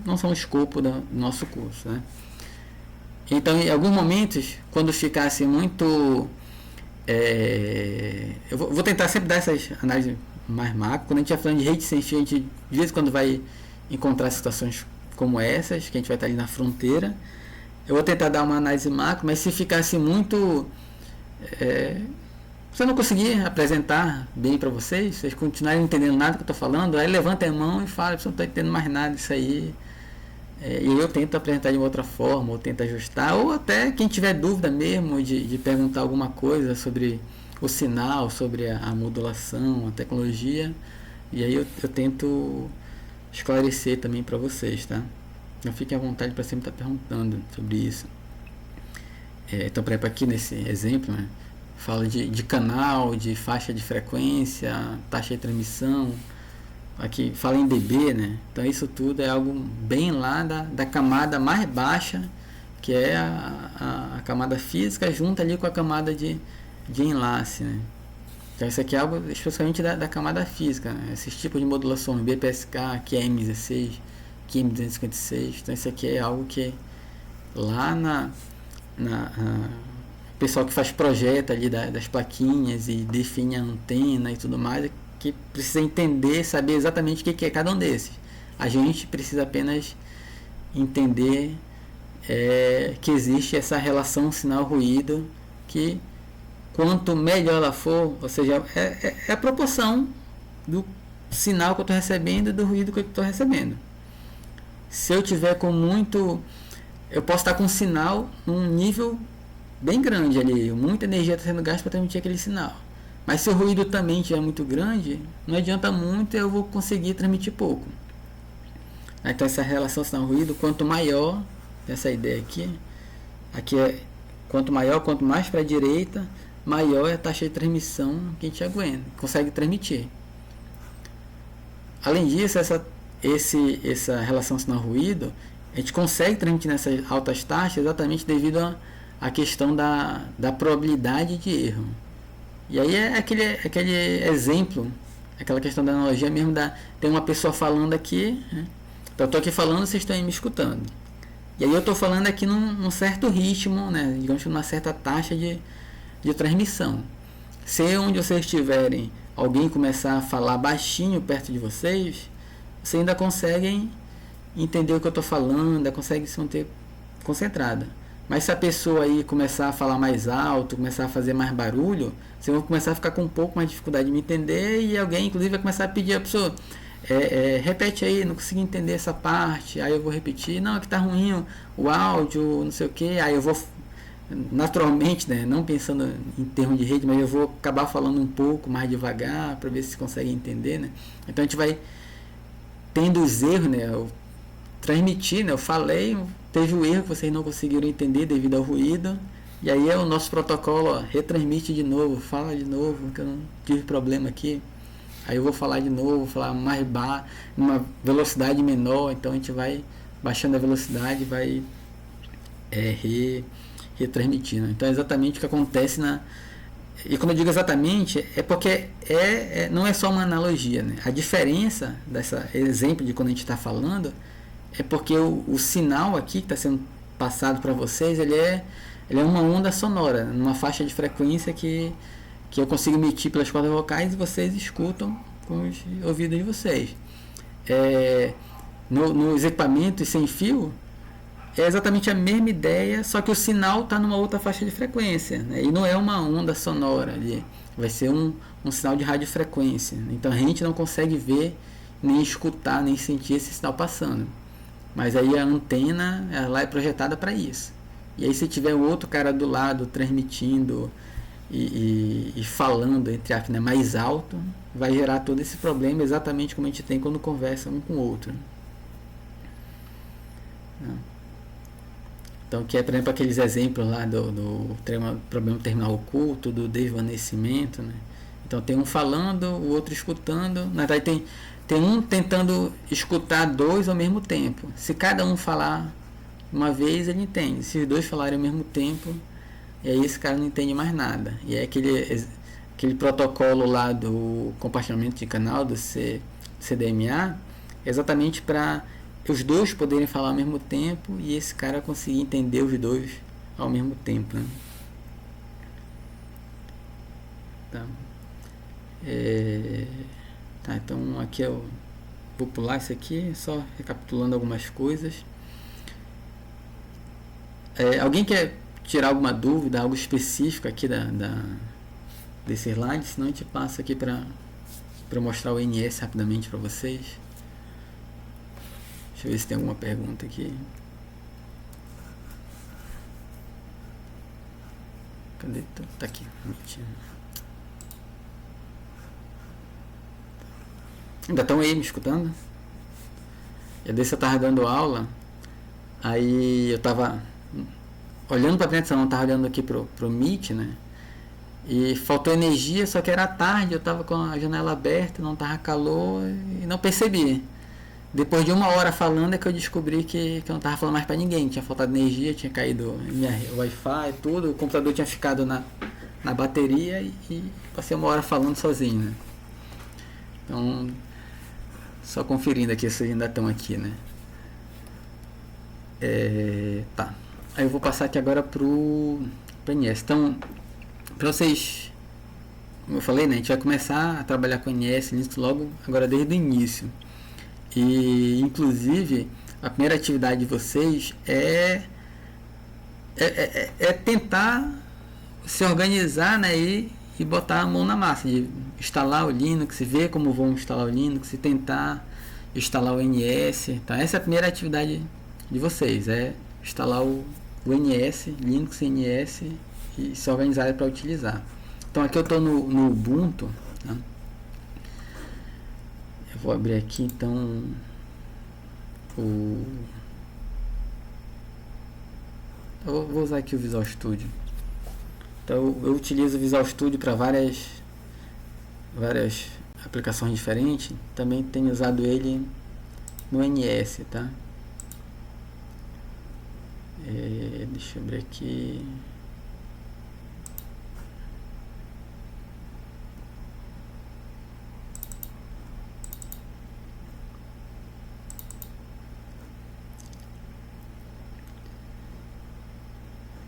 o escopo do nosso curso, né? Então, em alguns momentos, quando ficasse muito... eu vou tentar sempre dar essas análises mais macro. Quando a gente está falando de rede sem fio, a gente de vez em quando vai encontrar situações como essas, que a gente vai estar ali na fronteira. Eu vou tentar dar uma análise macro, mas se ficasse muito... se eu não conseguir apresentar bem para vocês continuarem entendendo nada que eu estou falando, aí levanta a mão e fala, eu não estou entendendo mais nada disso aí. E eu tento apresentar de uma outra forma, ou tento ajustar, ou até quem tiver dúvida mesmo de perguntar alguma coisa sobre o sinal, sobre a modulação, a tecnologia, e aí eu tento esclarecer também para vocês, tá? Então fiquem à vontade para sempre estar perguntando sobre isso. Então, por exemplo, aqui nesse exemplo, né, fala de canal, de faixa de frequência, taxa de transmissão. Aqui fala em dB, né? Então isso tudo é algo bem lá da camada mais baixa, que é a camada física, junto ali com a camada de enlace, né? Então isso aqui é algo especialmente da camada física, né? Esses tipos de modulações, BPSK, QM16, QM256. Então isso aqui é algo que lá o pessoal que faz projeto ali das plaquinhas e define a antena e tudo mais, que precisa entender, saber exatamente o que é cada um desses. A gente precisa apenas entender que existe essa relação sinal-ruído, que quanto melhor ela for, ou seja, é a proporção do sinal que eu estou recebendo e do ruído que eu estou recebendo. Se eu tiver com muito... Eu posso estar com um sinal num nível bem grande ali, muita energia está sendo gasta para transmitir aquele sinal. Mas se o ruído também estiver muito grande, não adianta muito, eu vou conseguir transmitir pouco. Então essa relação sinal-ruído, quanto maior, essa ideia aqui é quanto maior, quanto mais para a direita, maior é a taxa de transmissão que a gente aguenta, consegue transmitir. Além disso, essa relação sinal-ruído, a gente consegue transmitir nessas altas taxas exatamente devido à questão da probabilidade de erro. E aí é aquele exemplo, aquela questão da analogia mesmo, tem uma pessoa falando aqui, né? Então eu estou aqui falando, vocês estão aí me escutando. E aí eu estou falando aqui num certo ritmo, né? Digamos, numa certa taxa de transmissão. Se onde vocês estiverem, alguém começar a falar baixinho perto de vocês ainda conseguem entender o que eu estou falando, ainda conseguem se manter concentrada. Mas se a pessoa aí começar a falar mais alto, começar a fazer mais barulho, vocês vão começar a ficar com um pouco mais de dificuldade de me entender, e alguém inclusive vai começar a pedir a pessoa, repete aí, não consegui entender essa parte. Aí eu vou repetir, não, aqui tá ruim o áudio, não sei o que. Aí eu vou naturalmente, né, não pensando em termos de rede, mas eu vou acabar falando um pouco mais devagar para ver se consegue entender, né? Então a gente vai tendo os erros, né? Eu transmiti, né? Eu falei, teve o erro que vocês não conseguiram entender devido ao ruído, e aí o nosso protocolo, retransmite de novo, fala de novo, que eu não tive problema aqui. Aí eu vou falar de novo, falar mais baixo, numa velocidade menor, então a gente vai baixando a velocidade, vai retransmitindo. Então é exatamente o que acontece e quando eu digo exatamente, é porque não é só uma analogia, né? A diferença desse exemplo de quando a gente está falando é porque o sinal aqui que está sendo passado para vocês, ele é uma onda sonora, numa faixa de frequência que eu consigo emitir pelas cordas vocais e vocês escutam com os ouvidos de vocês. Nos equipamentos sem fio, é exatamente a mesma ideia, só que o sinal está numa outra faixa de frequência, né? E não é uma onda sonora ali, vai ser um sinal de radiofrequência. Então a gente não consegue ver, nem escutar, nem sentir esse sinal passando. Mas aí a antena, ela é projetada para isso. E aí se tiver outro cara do lado transmitindo e falando, entre aspas, né, mais alto, vai gerar todo esse problema exatamente como a gente tem quando conversa um com o outro. Então, que é, por exemplo, aqueles exemplos lá do problema terminal oculto, do desvanecimento, né? Então, tem um falando, o outro escutando. Na verdade, tem um tentando escutar dois ao mesmo tempo. Se cada um falar uma vez, ele entende. Se os dois falarem ao mesmo tempo, e aí esse cara não entende mais nada. E é aquele protocolo lá do compartilhamento de canal, do CDMA, exatamente para os dois poderem falar ao mesmo tempo e esse cara conseguir entender os dois ao mesmo tempo, né? Tá. Tá, então aqui eu vou pular isso aqui, só recapitulando algumas coisas. Alguém quer tirar alguma dúvida, algo específico aqui desse slide? Senão a gente passa aqui para mostrar o NS rapidamente para vocês. Deixa eu ver se tem alguma pergunta aqui. Cadê? Tá aqui. Ainda estão aí me escutando? E desse eu tava dando aula, aí eu tava olhando para frente, eu não tava olhando aqui pro Meet, né? E faltou energia, só que era tarde, eu tava com a janela aberta, não tava calor e não percebi. Depois de 1 hora falando é que eu descobri que eu não tava falando mais para ninguém, tinha faltado energia, tinha caído minha Wi-Fi, tudo, o computador tinha ficado na bateria e passei 1 hora falando sozinho, né? Então, só conferindo aqui se vocês ainda estão aqui, né? Tá. Aí eu vou passar aqui agora pro NS. Então, para vocês, como eu falei, né? A gente vai começar a trabalhar com NS logo agora desde o início. E, inclusive, a primeira atividade de vocês é tentar se organizar, né, e botar a mão na massa, de instalar o Linux, ver como vão instalar o Linux, e tentar instalar o NS. Então, essa é a primeira atividade de vocês, é instalar o NS, Linux NS, e se organizar para utilizar. Então, aqui eu estou no Ubuntu, né? Vou abrir aqui então eu vou usar aqui o Visual Studio. Então eu utilizo o Visual Studio para várias aplicações diferentes. Também tenho usado ele no NS, tá? Deixa eu abrir aqui.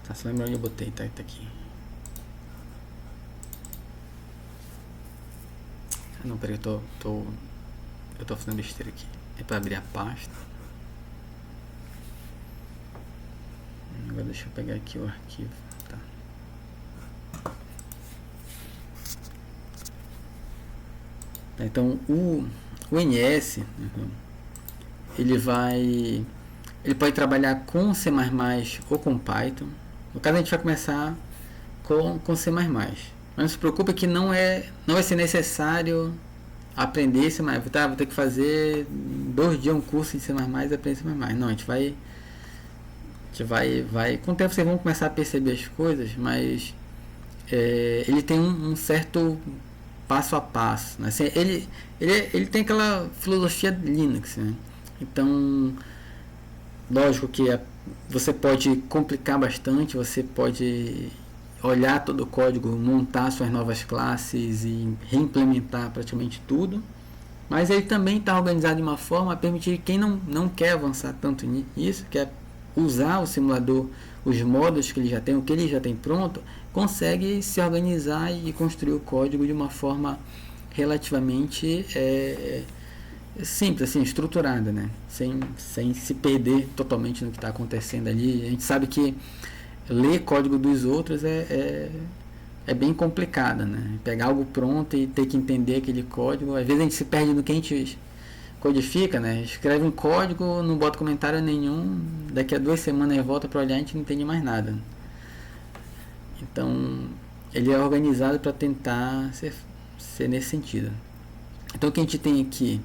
Tá, se lembra onde eu botei, tá aqui. Não, peraí, eu tô fazendo besteira aqui. É para abrir a pasta. Agora deixa eu pegar aqui o arquivo, tá. Então o NS, ele pode trabalhar com C++ ou com Python. No caso a gente vai começar com C++. Mas não se preocupe que não vai ser necessário aprender C++. Tá, vou ter que fazer 2 dias um curso de C++ e aprender C++. Não, a gente vai com o tempo vocês vão começar a perceber as coisas, mas ele tem um certo passo a passo, né? Assim, ele tem aquela filosofia de Linux, né? Então, lógico que você pode complicar bastante, você pode olhar todo o código, montar suas novas classes e reimplementar praticamente tudo, mas ele também está organizado de uma forma a permitir que quem não quer avançar tanto nisso, quer usar o simulador, os módulos que ele já tem, o que ele já tem pronto, consegue se organizar e construir o código de uma forma relativamente simples, assim, estruturada, né? Sem se perder totalmente no que está acontecendo ali. A gente sabe que ler código dos outros é bem complicado, né? Pegar algo pronto e ter que entender aquele código, às vezes a gente se perde no que a gente codifica, né? Escreve um código, não bota comentário nenhum, daqui a 2 semanas volta para olhar e a gente não entende mais nada. Então, ele é organizado para tentar ser nesse sentido. Então o que a gente tem aqui?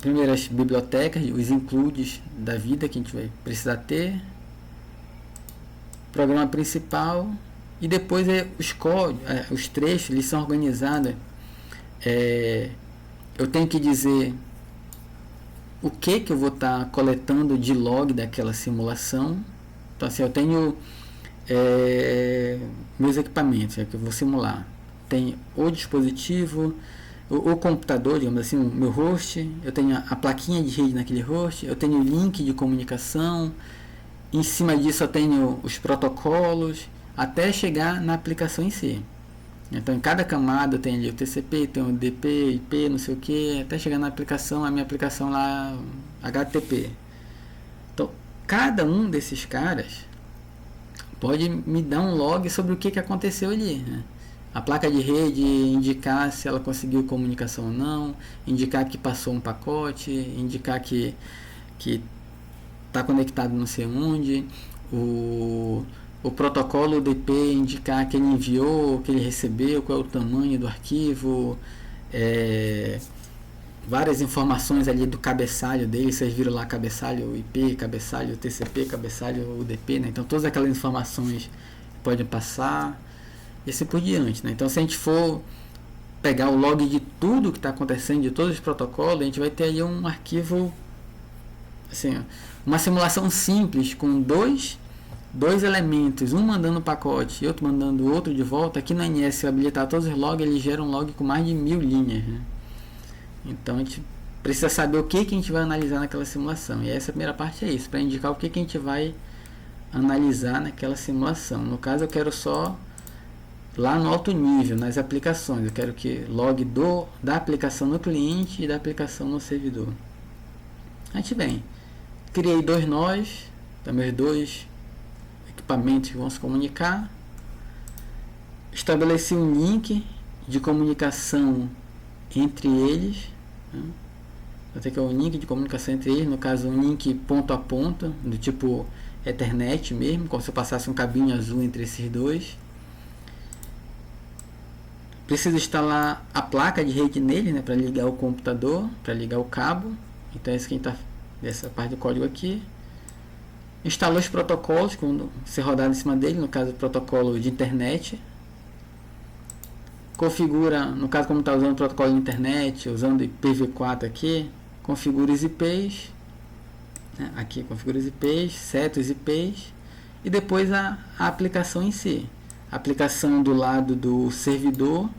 Primeiro as bibliotecas, os includes da vida que a gente vai precisar ter, programa principal, e depois os códigos, os trechos, eles são organizados. Eu tenho que dizer o que eu vou estar coletando de log daquela simulação. Então assim, eu tenho meus equipamentos que eu vou simular. Tem o dispositivo, o computador, digamos assim, o meu host, eu tenho a plaquinha de rede naquele host, eu tenho o link de comunicação, em cima disso eu tenho os protocolos, até chegar na aplicação em si. Então em cada camada tem ali o TCP, tem o DP, IP, não sei o que, até chegar na aplicação, a minha aplicação lá, HTTP. Então cada um desses caras pode me dar um log sobre o que aconteceu ali, né? A placa de rede indicar se ela conseguiu comunicação ou não, indicar que passou um pacote, indicar que está conectado não sei onde, o protocolo DP indicar que ele enviou, que ele recebeu, qual é o tamanho do arquivo, várias informações ali do cabeçalho dele, vocês viram lá cabeçalho IP, cabeçalho TCP, cabeçalho UDP, né? Então todas aquelas informações podem passar, e assim por diante, né? Então se a gente for pegar o log de tudo que está acontecendo, de todos os protocolos, a gente vai ter aí um arquivo, assim, uma simulação simples com dois elementos, um mandando um pacote e outro mandando o outro de volta. Aqui no NS, se eu habilitar todos os logs, ele gera um log com mais de 1000 linhas, né? Então a gente precisa saber o que a gente vai analisar naquela simulação, e essa primeira parte é isso, para indicar o que a gente vai analisar naquela simulação. No caso eu quero só lá no alto nível, nas aplicações, eu quero que log da aplicação no cliente e da aplicação no servidor. A gente vem, criei dois nós, meus dois equipamentos que vão se comunicar, estabeleci um link de comunicação entre eles, né? Vai ter que é um link de comunicação entre eles, no caso um link ponto a ponto, do tipo Ethernet mesmo, como se eu passasse um cabinho azul entre esses dois. Preciso instalar a placa de rede nele, né, para ligar o computador, para ligar o cabo. Então esse aqui está dessa parte do código aqui. Instalou os protocolos quando ser rodado em cima dele, no caso o protocolo de internet. Configura, no caso como está usando o protocolo de internet, usando IPv4 aqui, configura os IPs, né? Aqui configura os IPs, seta os IPs, e depois a aplicação em si. A aplicação do lado do servidor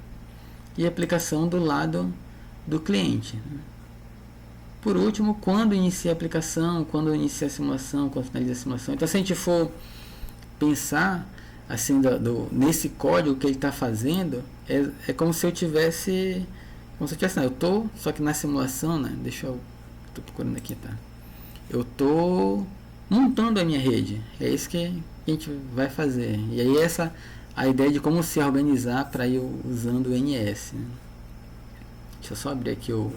e a aplicação do lado do cliente, né? Por último, quando inicia a aplicação, quando inicia a simulação, quando finaliza a simulação. Então se a gente for pensar assim nesse código que ele está fazendo, é como se eu tivesse, não, eu tô, só que na simulação, né? Tô procurando aqui, tá? Eu tô montando a minha rede. É isso que a gente vai fazer. E aí a ideia de como se organizar para ir usando o NS, né? Deixa eu só abrir aqui o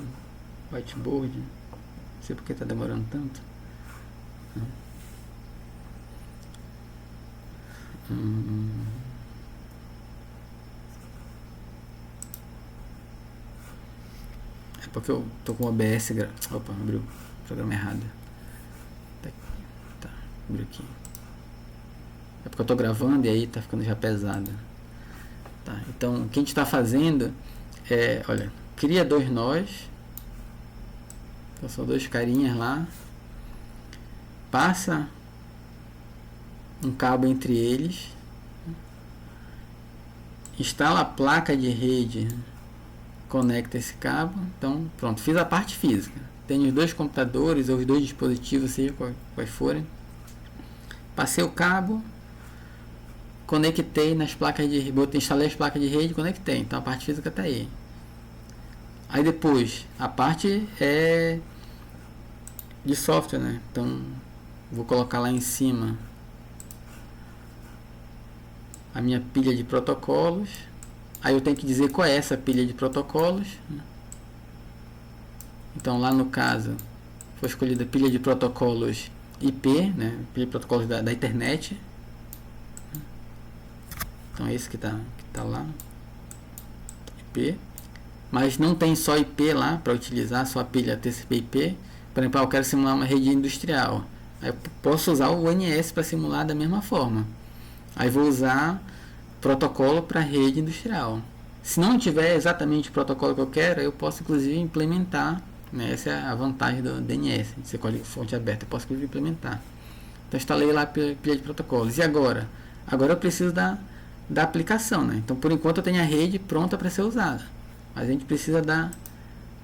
whiteboard. Não sei porque está demorando tanto. É porque eu tô com o OBS. Opa, abriu o programa errado. Tá, abriu aqui. É porque eu tô gravando e aí tá ficando já pesado. Tá, então o que a gente está fazendo é, olha, cria dois nós. Então são dois carinhas lá. Passa um cabo entre eles. Instala a placa de rede. Conecta esse cabo. Então pronto, fiz a parte física. Tenho os dois computadores ou os dois dispositivos, seja quais forem. Passei o cabo. Conectei nas placas de rede. Instalei as placas de rede e conectei. Então a parte física está aí. Aí depois, a parte é de software, né? Então, vou colocar lá em cima a minha pilha de protocolos. Aí eu tenho que dizer qual é essa pilha de protocolos, né? Então, lá no caso, foi escolhida a pilha de protocolos IP, né? Pilha de protocolos da internet. Então é esse que tá lá, IP. Mas não tem só IP lá para utilizar, só a pilha TCP/IP. Por exemplo, eu quero simular uma rede industrial. Aí eu posso usar o ONS para simular da mesma forma. Aí vou usar protocolo para rede industrial. Se não tiver exatamente o protocolo que eu quero, eu posso inclusive implementar, né? Essa é a vantagem do DNS, de ser código fonte aberta, eu posso inclusive implementar. Então instalei lá a pilha de protocolos. E agora? Agora eu preciso da aplicação, né? Então por enquanto eu tenho a rede pronta para ser usada, mas a gente precisa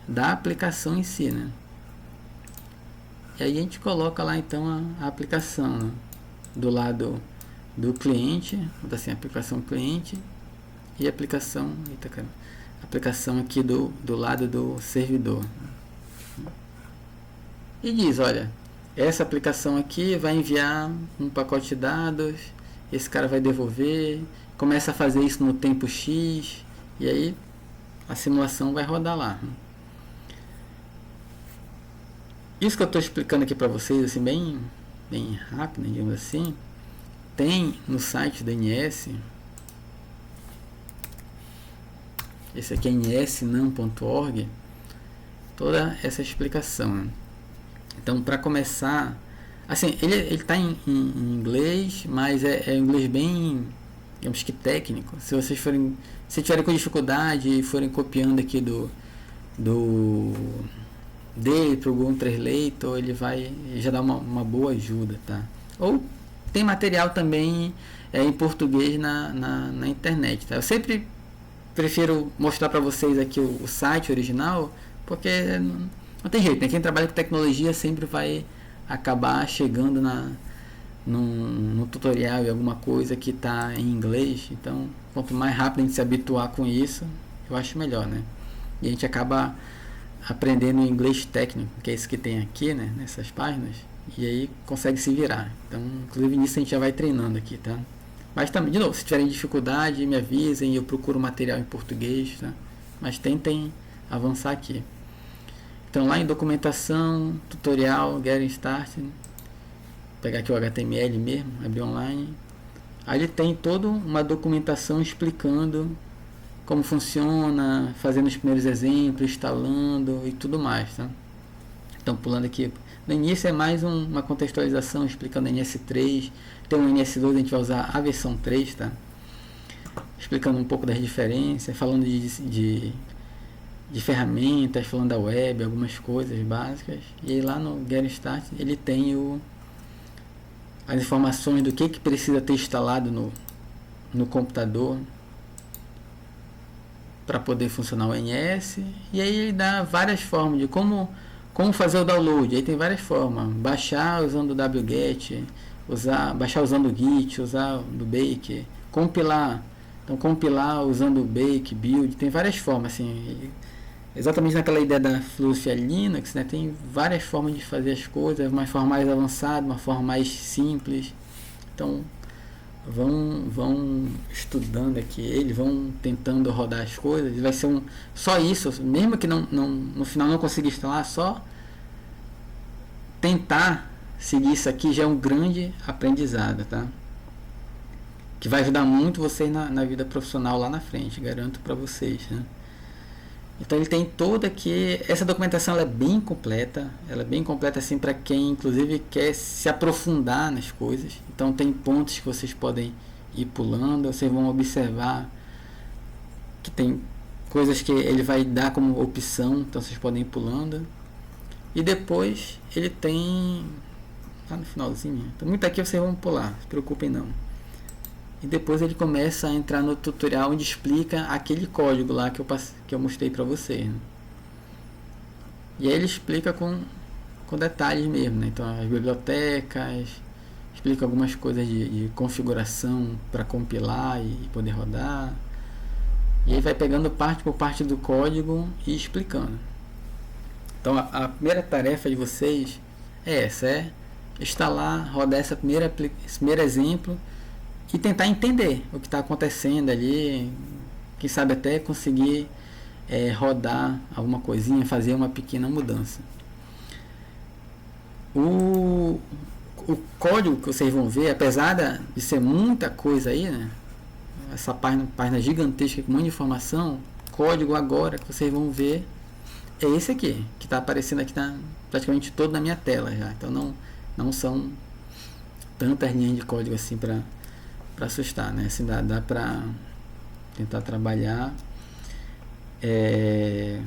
da aplicação em si, né? E aí a gente coloca lá então a aplicação, né? Do lado do cliente, botar assim, aplicação cliente e aplicação, aplicação aqui do lado do servidor. E diz, olha, essa aplicação aqui vai enviar um pacote de dados, esse cara vai devolver, começa a fazer isso no tempo X, e aí a simulação vai rodar lá. Isso que eu estou explicando aqui para vocês, assim, bem rápido, digamos assim, tem no site da NS, esse aqui é nsnam.org, toda essa explicação, né? Então, para começar, assim, ele está em inglês, mas é inglês bem, digamos que técnico. Se vocês tiverem com dificuldade e forem copiando aqui dele para o Google Translator, ele vai já dar uma boa ajuda, tá? Ou tem material também em português na internet, tá? Eu sempre prefiro mostrar para vocês aqui o site original, porque não tem jeito, né? Quem trabalha com tecnologia sempre vai acabar chegando no tutorial e alguma coisa que está em inglês. Então, quanto mais rápido a gente se habituar com isso, eu acho melhor, né? E a gente acaba aprendendo inglês técnico, que é isso que tem aqui, né? Nessas páginas, e aí consegue se virar. Então, inclusive nisso a gente já vai treinando aqui, tá? Mas também, de novo, se tiverem dificuldade, me avisem, eu procuro material em português, tá? Mas tentem avançar aqui. Então lá em documentação, tutorial, Getting Started, pegar aqui o HTML mesmo, abrir online. Aí ele tem toda uma documentação explicando como funciona, fazendo os primeiros exemplos, instalando e tudo mais, tá? Então pulando aqui, no início é mais uma contextualização explicando NS3, tem um NS2, a gente vai usar a versão 3, tá? Explicando um pouco das diferenças, falando de ferramentas, falando da web, algumas coisas básicas. E aí lá no Get Start ele tem as informações do que precisa ter instalado no computador para poder funcionar o NS. E aí ele dá várias formas de como fazer o download. Aí tem várias formas: baixar usando o wget, baixar usando o git, usar do bake, compilar. Então compilar usando o bake, build, tem várias formas assim. Exatamente naquela ideia da filosofia Linux, né, tem várias formas de fazer as coisas, uma forma mais avançada, uma forma mais simples. Então vão estudando aqui, eles vão tentando rodar as coisas, vai ser só isso, mesmo que no final não consiga instalar, só tentar seguir isso aqui já é um grande aprendizado, tá? Que vai ajudar muito vocês na vida profissional lá na frente, garanto para vocês, né? Então ele tem toda aqui, essa documentação ela é bem completa assim para quem inclusive quer se aprofundar nas coisas. Então tem pontos que vocês podem ir pulando, vocês vão observar que tem coisas que ele vai dar como opção, então vocês podem ir pulando. E depois ele tem lá no finalzinho, então muito aqui vocês vão pular, não se preocupem não. E depois ele começa a entrar no tutorial onde explica aquele código lá que eu mostrei para vocês, né? E aí ele explica com detalhes mesmo, né? Então as bibliotecas, explica algumas coisas de configuração para compilar e poder rodar. E aí vai pegando parte por parte do código e explicando. Então a primeira tarefa de vocês é essa, é instalar, rodar esse primeiro exemplo e tentar entender o que está acontecendo ali, quem sabe até conseguir rodar alguma coisinha, fazer uma pequena mudança. O código que vocês vão ver, apesar de ser muita coisa aí, né, essa página gigantesca com um monte de informação, código agora que vocês vão ver é esse aqui, que está aparecendo aqui praticamente todo na minha tela já. Então não são tantas linhas de código assim para assustar, né? Assim, dá para tentar trabalhar. E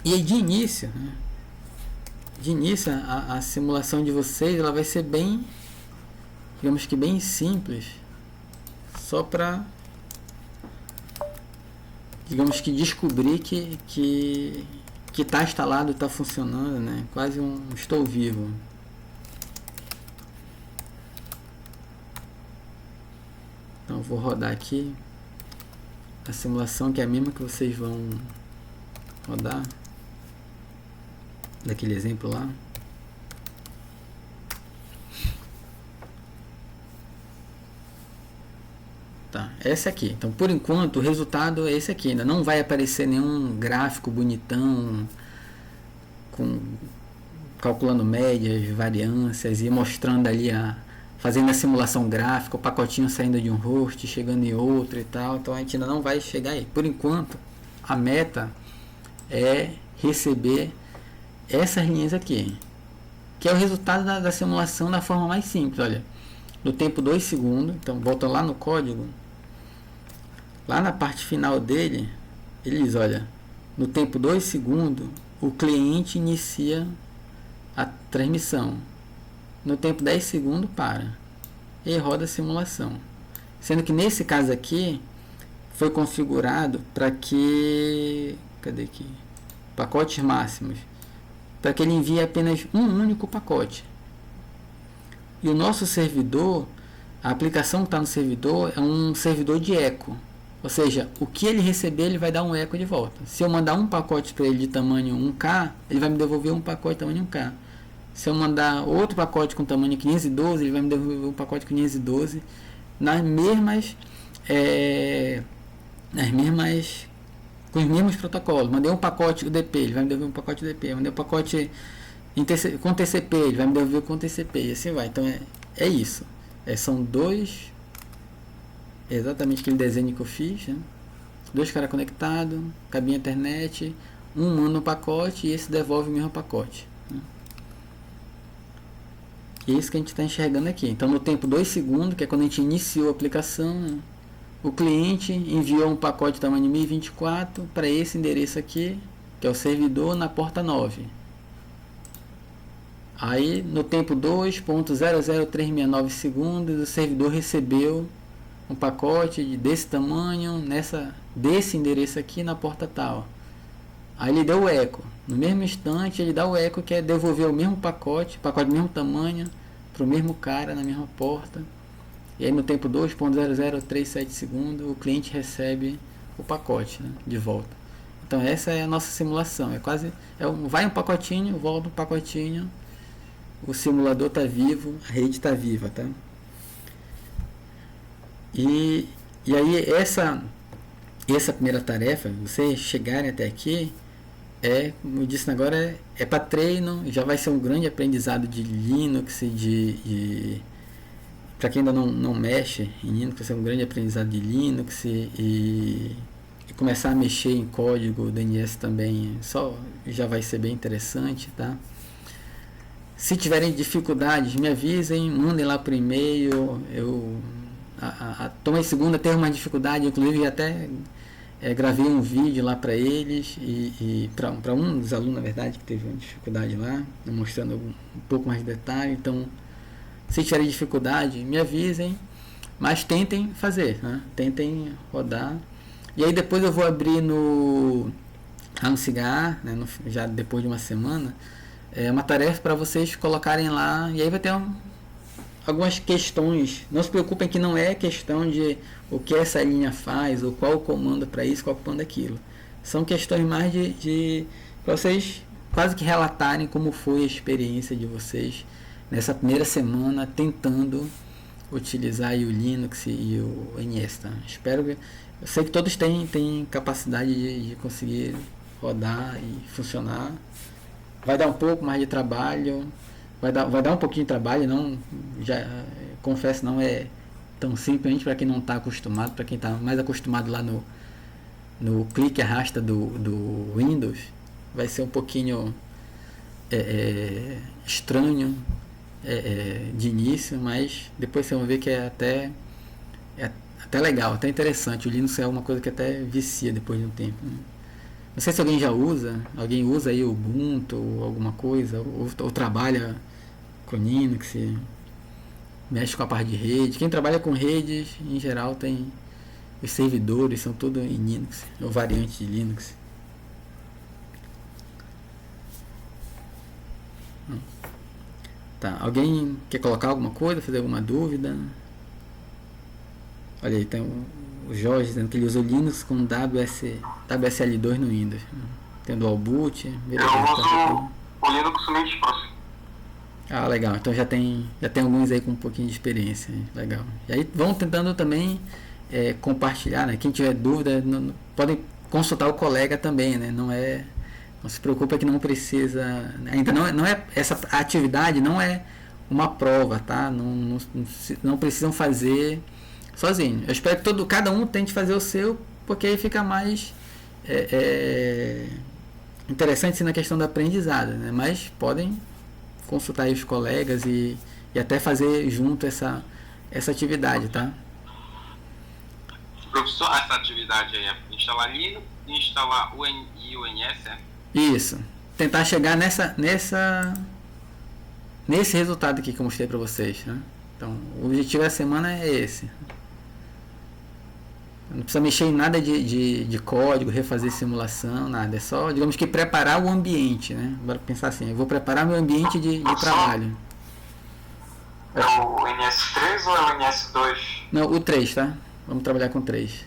aí de início, né? A simulação de vocês ela vai ser bem, digamos que bem simples, só para, digamos que descobrir que está instalado, está funcionando, né? Quase um estou vivo. Então eu vou rodar aqui a simulação, que é a mesma que vocês vão rodar daquele exemplo lá. Tá, essa aqui. Então, por enquanto, o resultado é esse aqui. Ainda não vai aparecer nenhum gráfico bonitão calculando médias, variâncias e mostrando ali fazendo a simulação gráfica, o pacotinho saindo de um host, chegando em outro e tal. Então a gente ainda não vai chegar aí. Por enquanto, a meta é receber essas linhas aqui, que é o resultado da simulação da forma mais simples. Olha, no tempo 2 segundos, então volta lá no código, lá na parte final dele, ele diz, olha, no tempo 2 segundos, o cliente inicia a transmissão. No tempo 10 segundos para e roda a simulação, sendo que nesse caso aqui foi configurado para que pacotes máximos, para que ele envie apenas um único pacote. E o nosso servidor, a aplicação que está no servidor é um servidor de eco, ou seja, o que ele receber ele vai dar um eco de volta. Se eu mandar um pacote para ele de tamanho 1K, ele vai me devolver um pacote de tamanho 1K. Se eu mandar outro pacote com tamanho 512, ele vai me devolver um pacote 512 com os mesmos protocolos. Mandei um pacote UDP, ele vai me devolver um pacote UDP. Mandei um pacote com TCP, ele vai me devolver com TCP, e assim vai. Então é isso. São dois, exatamente aquele desenho que eu fiz, né? Dois caras conectados, cabinha internet, um manda um pacote e esse devolve o mesmo pacote, né? E é isso que a gente está enxergando aqui. Então no tempo 2 segundos, que é quando a gente iniciou a aplicação, né? O cliente enviou um pacote de tamanho 1024 para esse endereço aqui, que é o servidor, na porta 9. Aí no tempo 2.00369 segundos, o servidor recebeu um pacote desse tamanho, desse endereço aqui na porta tal. Aí ele deu o eco. No mesmo instante ele dá o eco, que é devolver o mesmo pacote do mesmo tamanho, para o mesmo cara na mesma porta. E aí no tempo 2.0037 segundos o cliente recebe o pacote, né, de volta. Então essa é a nossa simulação. Vai um pacotinho, volta um pacotinho. O simulador está vivo, a rede está viva, tá? E aí essa primeira tarefa, vocês chegarem até aqui, como eu disse agora, é para treino. Já vai ser um grande aprendizado de Linux, para quem ainda não mexe em Linux, vai ser um grande aprendizado de Linux e começar a mexer em código DNS também, já vai ser bem interessante, tá? Se tiverem dificuldades, me avisem, mandem lá por e-mail. A Toma Segunda teve uma dificuldade, inclusive até gravei um vídeo lá para eles e para um dos alunos, na verdade, que teve uma dificuldade lá, mostrando um pouco mais de detalhe. Então, se tiverem dificuldade, me avisem, mas tentem fazer, né? Tentem rodar. E aí depois eu vou abrir no Cigar, né? Já depois de uma semana, uma tarefa para vocês colocarem lá, e aí vai ter algumas questões. Não se preocupem que não é questão de o que essa linha faz, ou qual o comando para isso, qual o comando aquilo. São questões mais para vocês quase que relatarem como foi a experiência de vocês nessa primeira semana tentando utilizar o Linux e o NS, tá? Eu sei que todos têm capacidade de conseguir rodar e funcionar. Vai dar um pouco mais de trabalho, vai dar um pouquinho de trabalho, não, já confesso, não é Então, simplesmente para quem não está acostumado, para quem está mais acostumado lá no clique e arrasta do Windows, vai ser um pouquinho estranho de início, mas depois vocês vão ver que é até legal, até interessante. O Linux é uma coisa que até vicia depois de um tempo, né? Não sei se alguém usa aí o Ubuntu ou alguma coisa, ou trabalha com Linux, mexe com a parte de rede. Quem trabalha com redes, em geral, tem os servidores, são tudo em Linux, ou variante de Linux. Tá, alguém quer colocar alguma coisa, fazer alguma dúvida? Olha aí, tem o Jorge dizendo que ele usa o Linux com WSL2 no Windows. Tem o Dual Boot. Beleza, eu uso o Linux Mint Pro. Ah, legal. Então já tem alguns aí com um pouquinho de experiência. Legal. E aí vão tentando também compartilhar, né? Quem tiver dúvida, podem consultar o colega também, né? Não se preocupa que não precisa. Ainda não é essa atividade não é uma prova, tá? Não precisam fazer sozinho. Eu espero que cada um tente fazer o seu, porque aí fica mais interessante na questão do aprendizado, né? Mas podem consultar aí os colegas e até fazer junto essa atividade, tá? Professor, essa atividade aí é instalar Linux e instalar UNS, Isso. Tentar chegar nesse resultado aqui que eu mostrei para vocês, né? Então, o objetivo da semana é esse. Não precisa mexer em nada de código, refazer simulação, nada. É só, digamos que, preparar o ambiente, né? Bora pensar assim, eu vou preparar meu ambiente de trabalho. É o NS3 ou é o NS2? Não, o 3, tá? Vamos trabalhar com 3.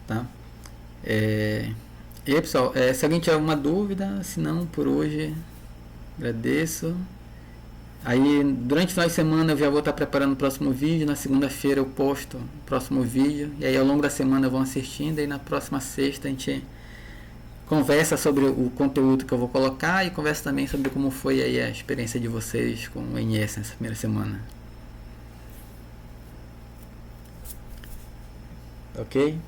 Tá? E aí, pessoal, se alguém tiver alguma dúvida, se não, por hoje, agradeço. Aí, durante o final de semana, eu já vou estar preparando o próximo vídeo. Na segunda-feira eu posto o próximo vídeo. E aí, ao longo da semana, vão assistindo. E na próxima sexta, a gente conversa sobre o conteúdo que eu vou colocar. E conversa também sobre como foi aí a experiência de vocês com o NS nessa primeira semana. Ok?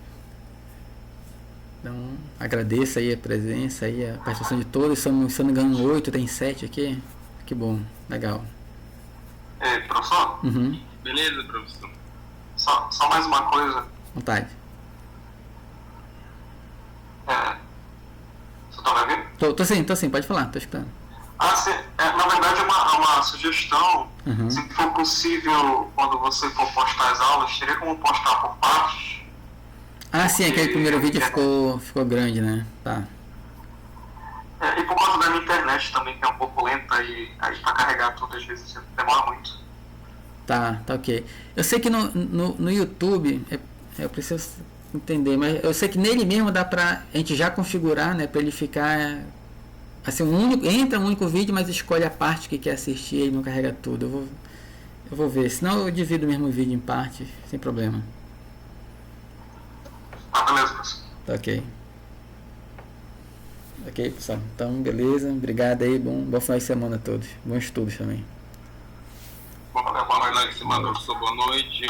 Então, agradeço aí a presença, aí a participação de todos. Se eu não me engano, 8, tem 7 aqui. Que bom, legal. Professor? Uhum. Beleza, professor. Só mais uma coisa. Vontade. Você tá me ouvindo? Tô sim, pode falar, tô escutando. Na verdade é uma sugestão. Uhum. Se for possível, quando você for postar as aulas, teria como postar por partes? Sim, aquele primeiro vídeo ficou grande, né? Tá. E por causa da minha internet também, que é um pouco lenta, e aí pra carregar tudo às vezes demora muito. Tá ok. Eu sei que no YouTube, eu preciso entender, mas eu sei que nele mesmo dá pra a gente já configurar, né? Pra ele ficar assim, entra um único vídeo, mas escolhe a parte que quer assistir e não carrega tudo. Eu vou ver, senão eu divido o mesmo vídeo em partes, sem problema. Beleza, professor. Tá ok. Ok, pessoal. Então, beleza. Obrigado aí. Bom final de semana a todos. Bons estudos também. Boa noite, professor. Boa noite.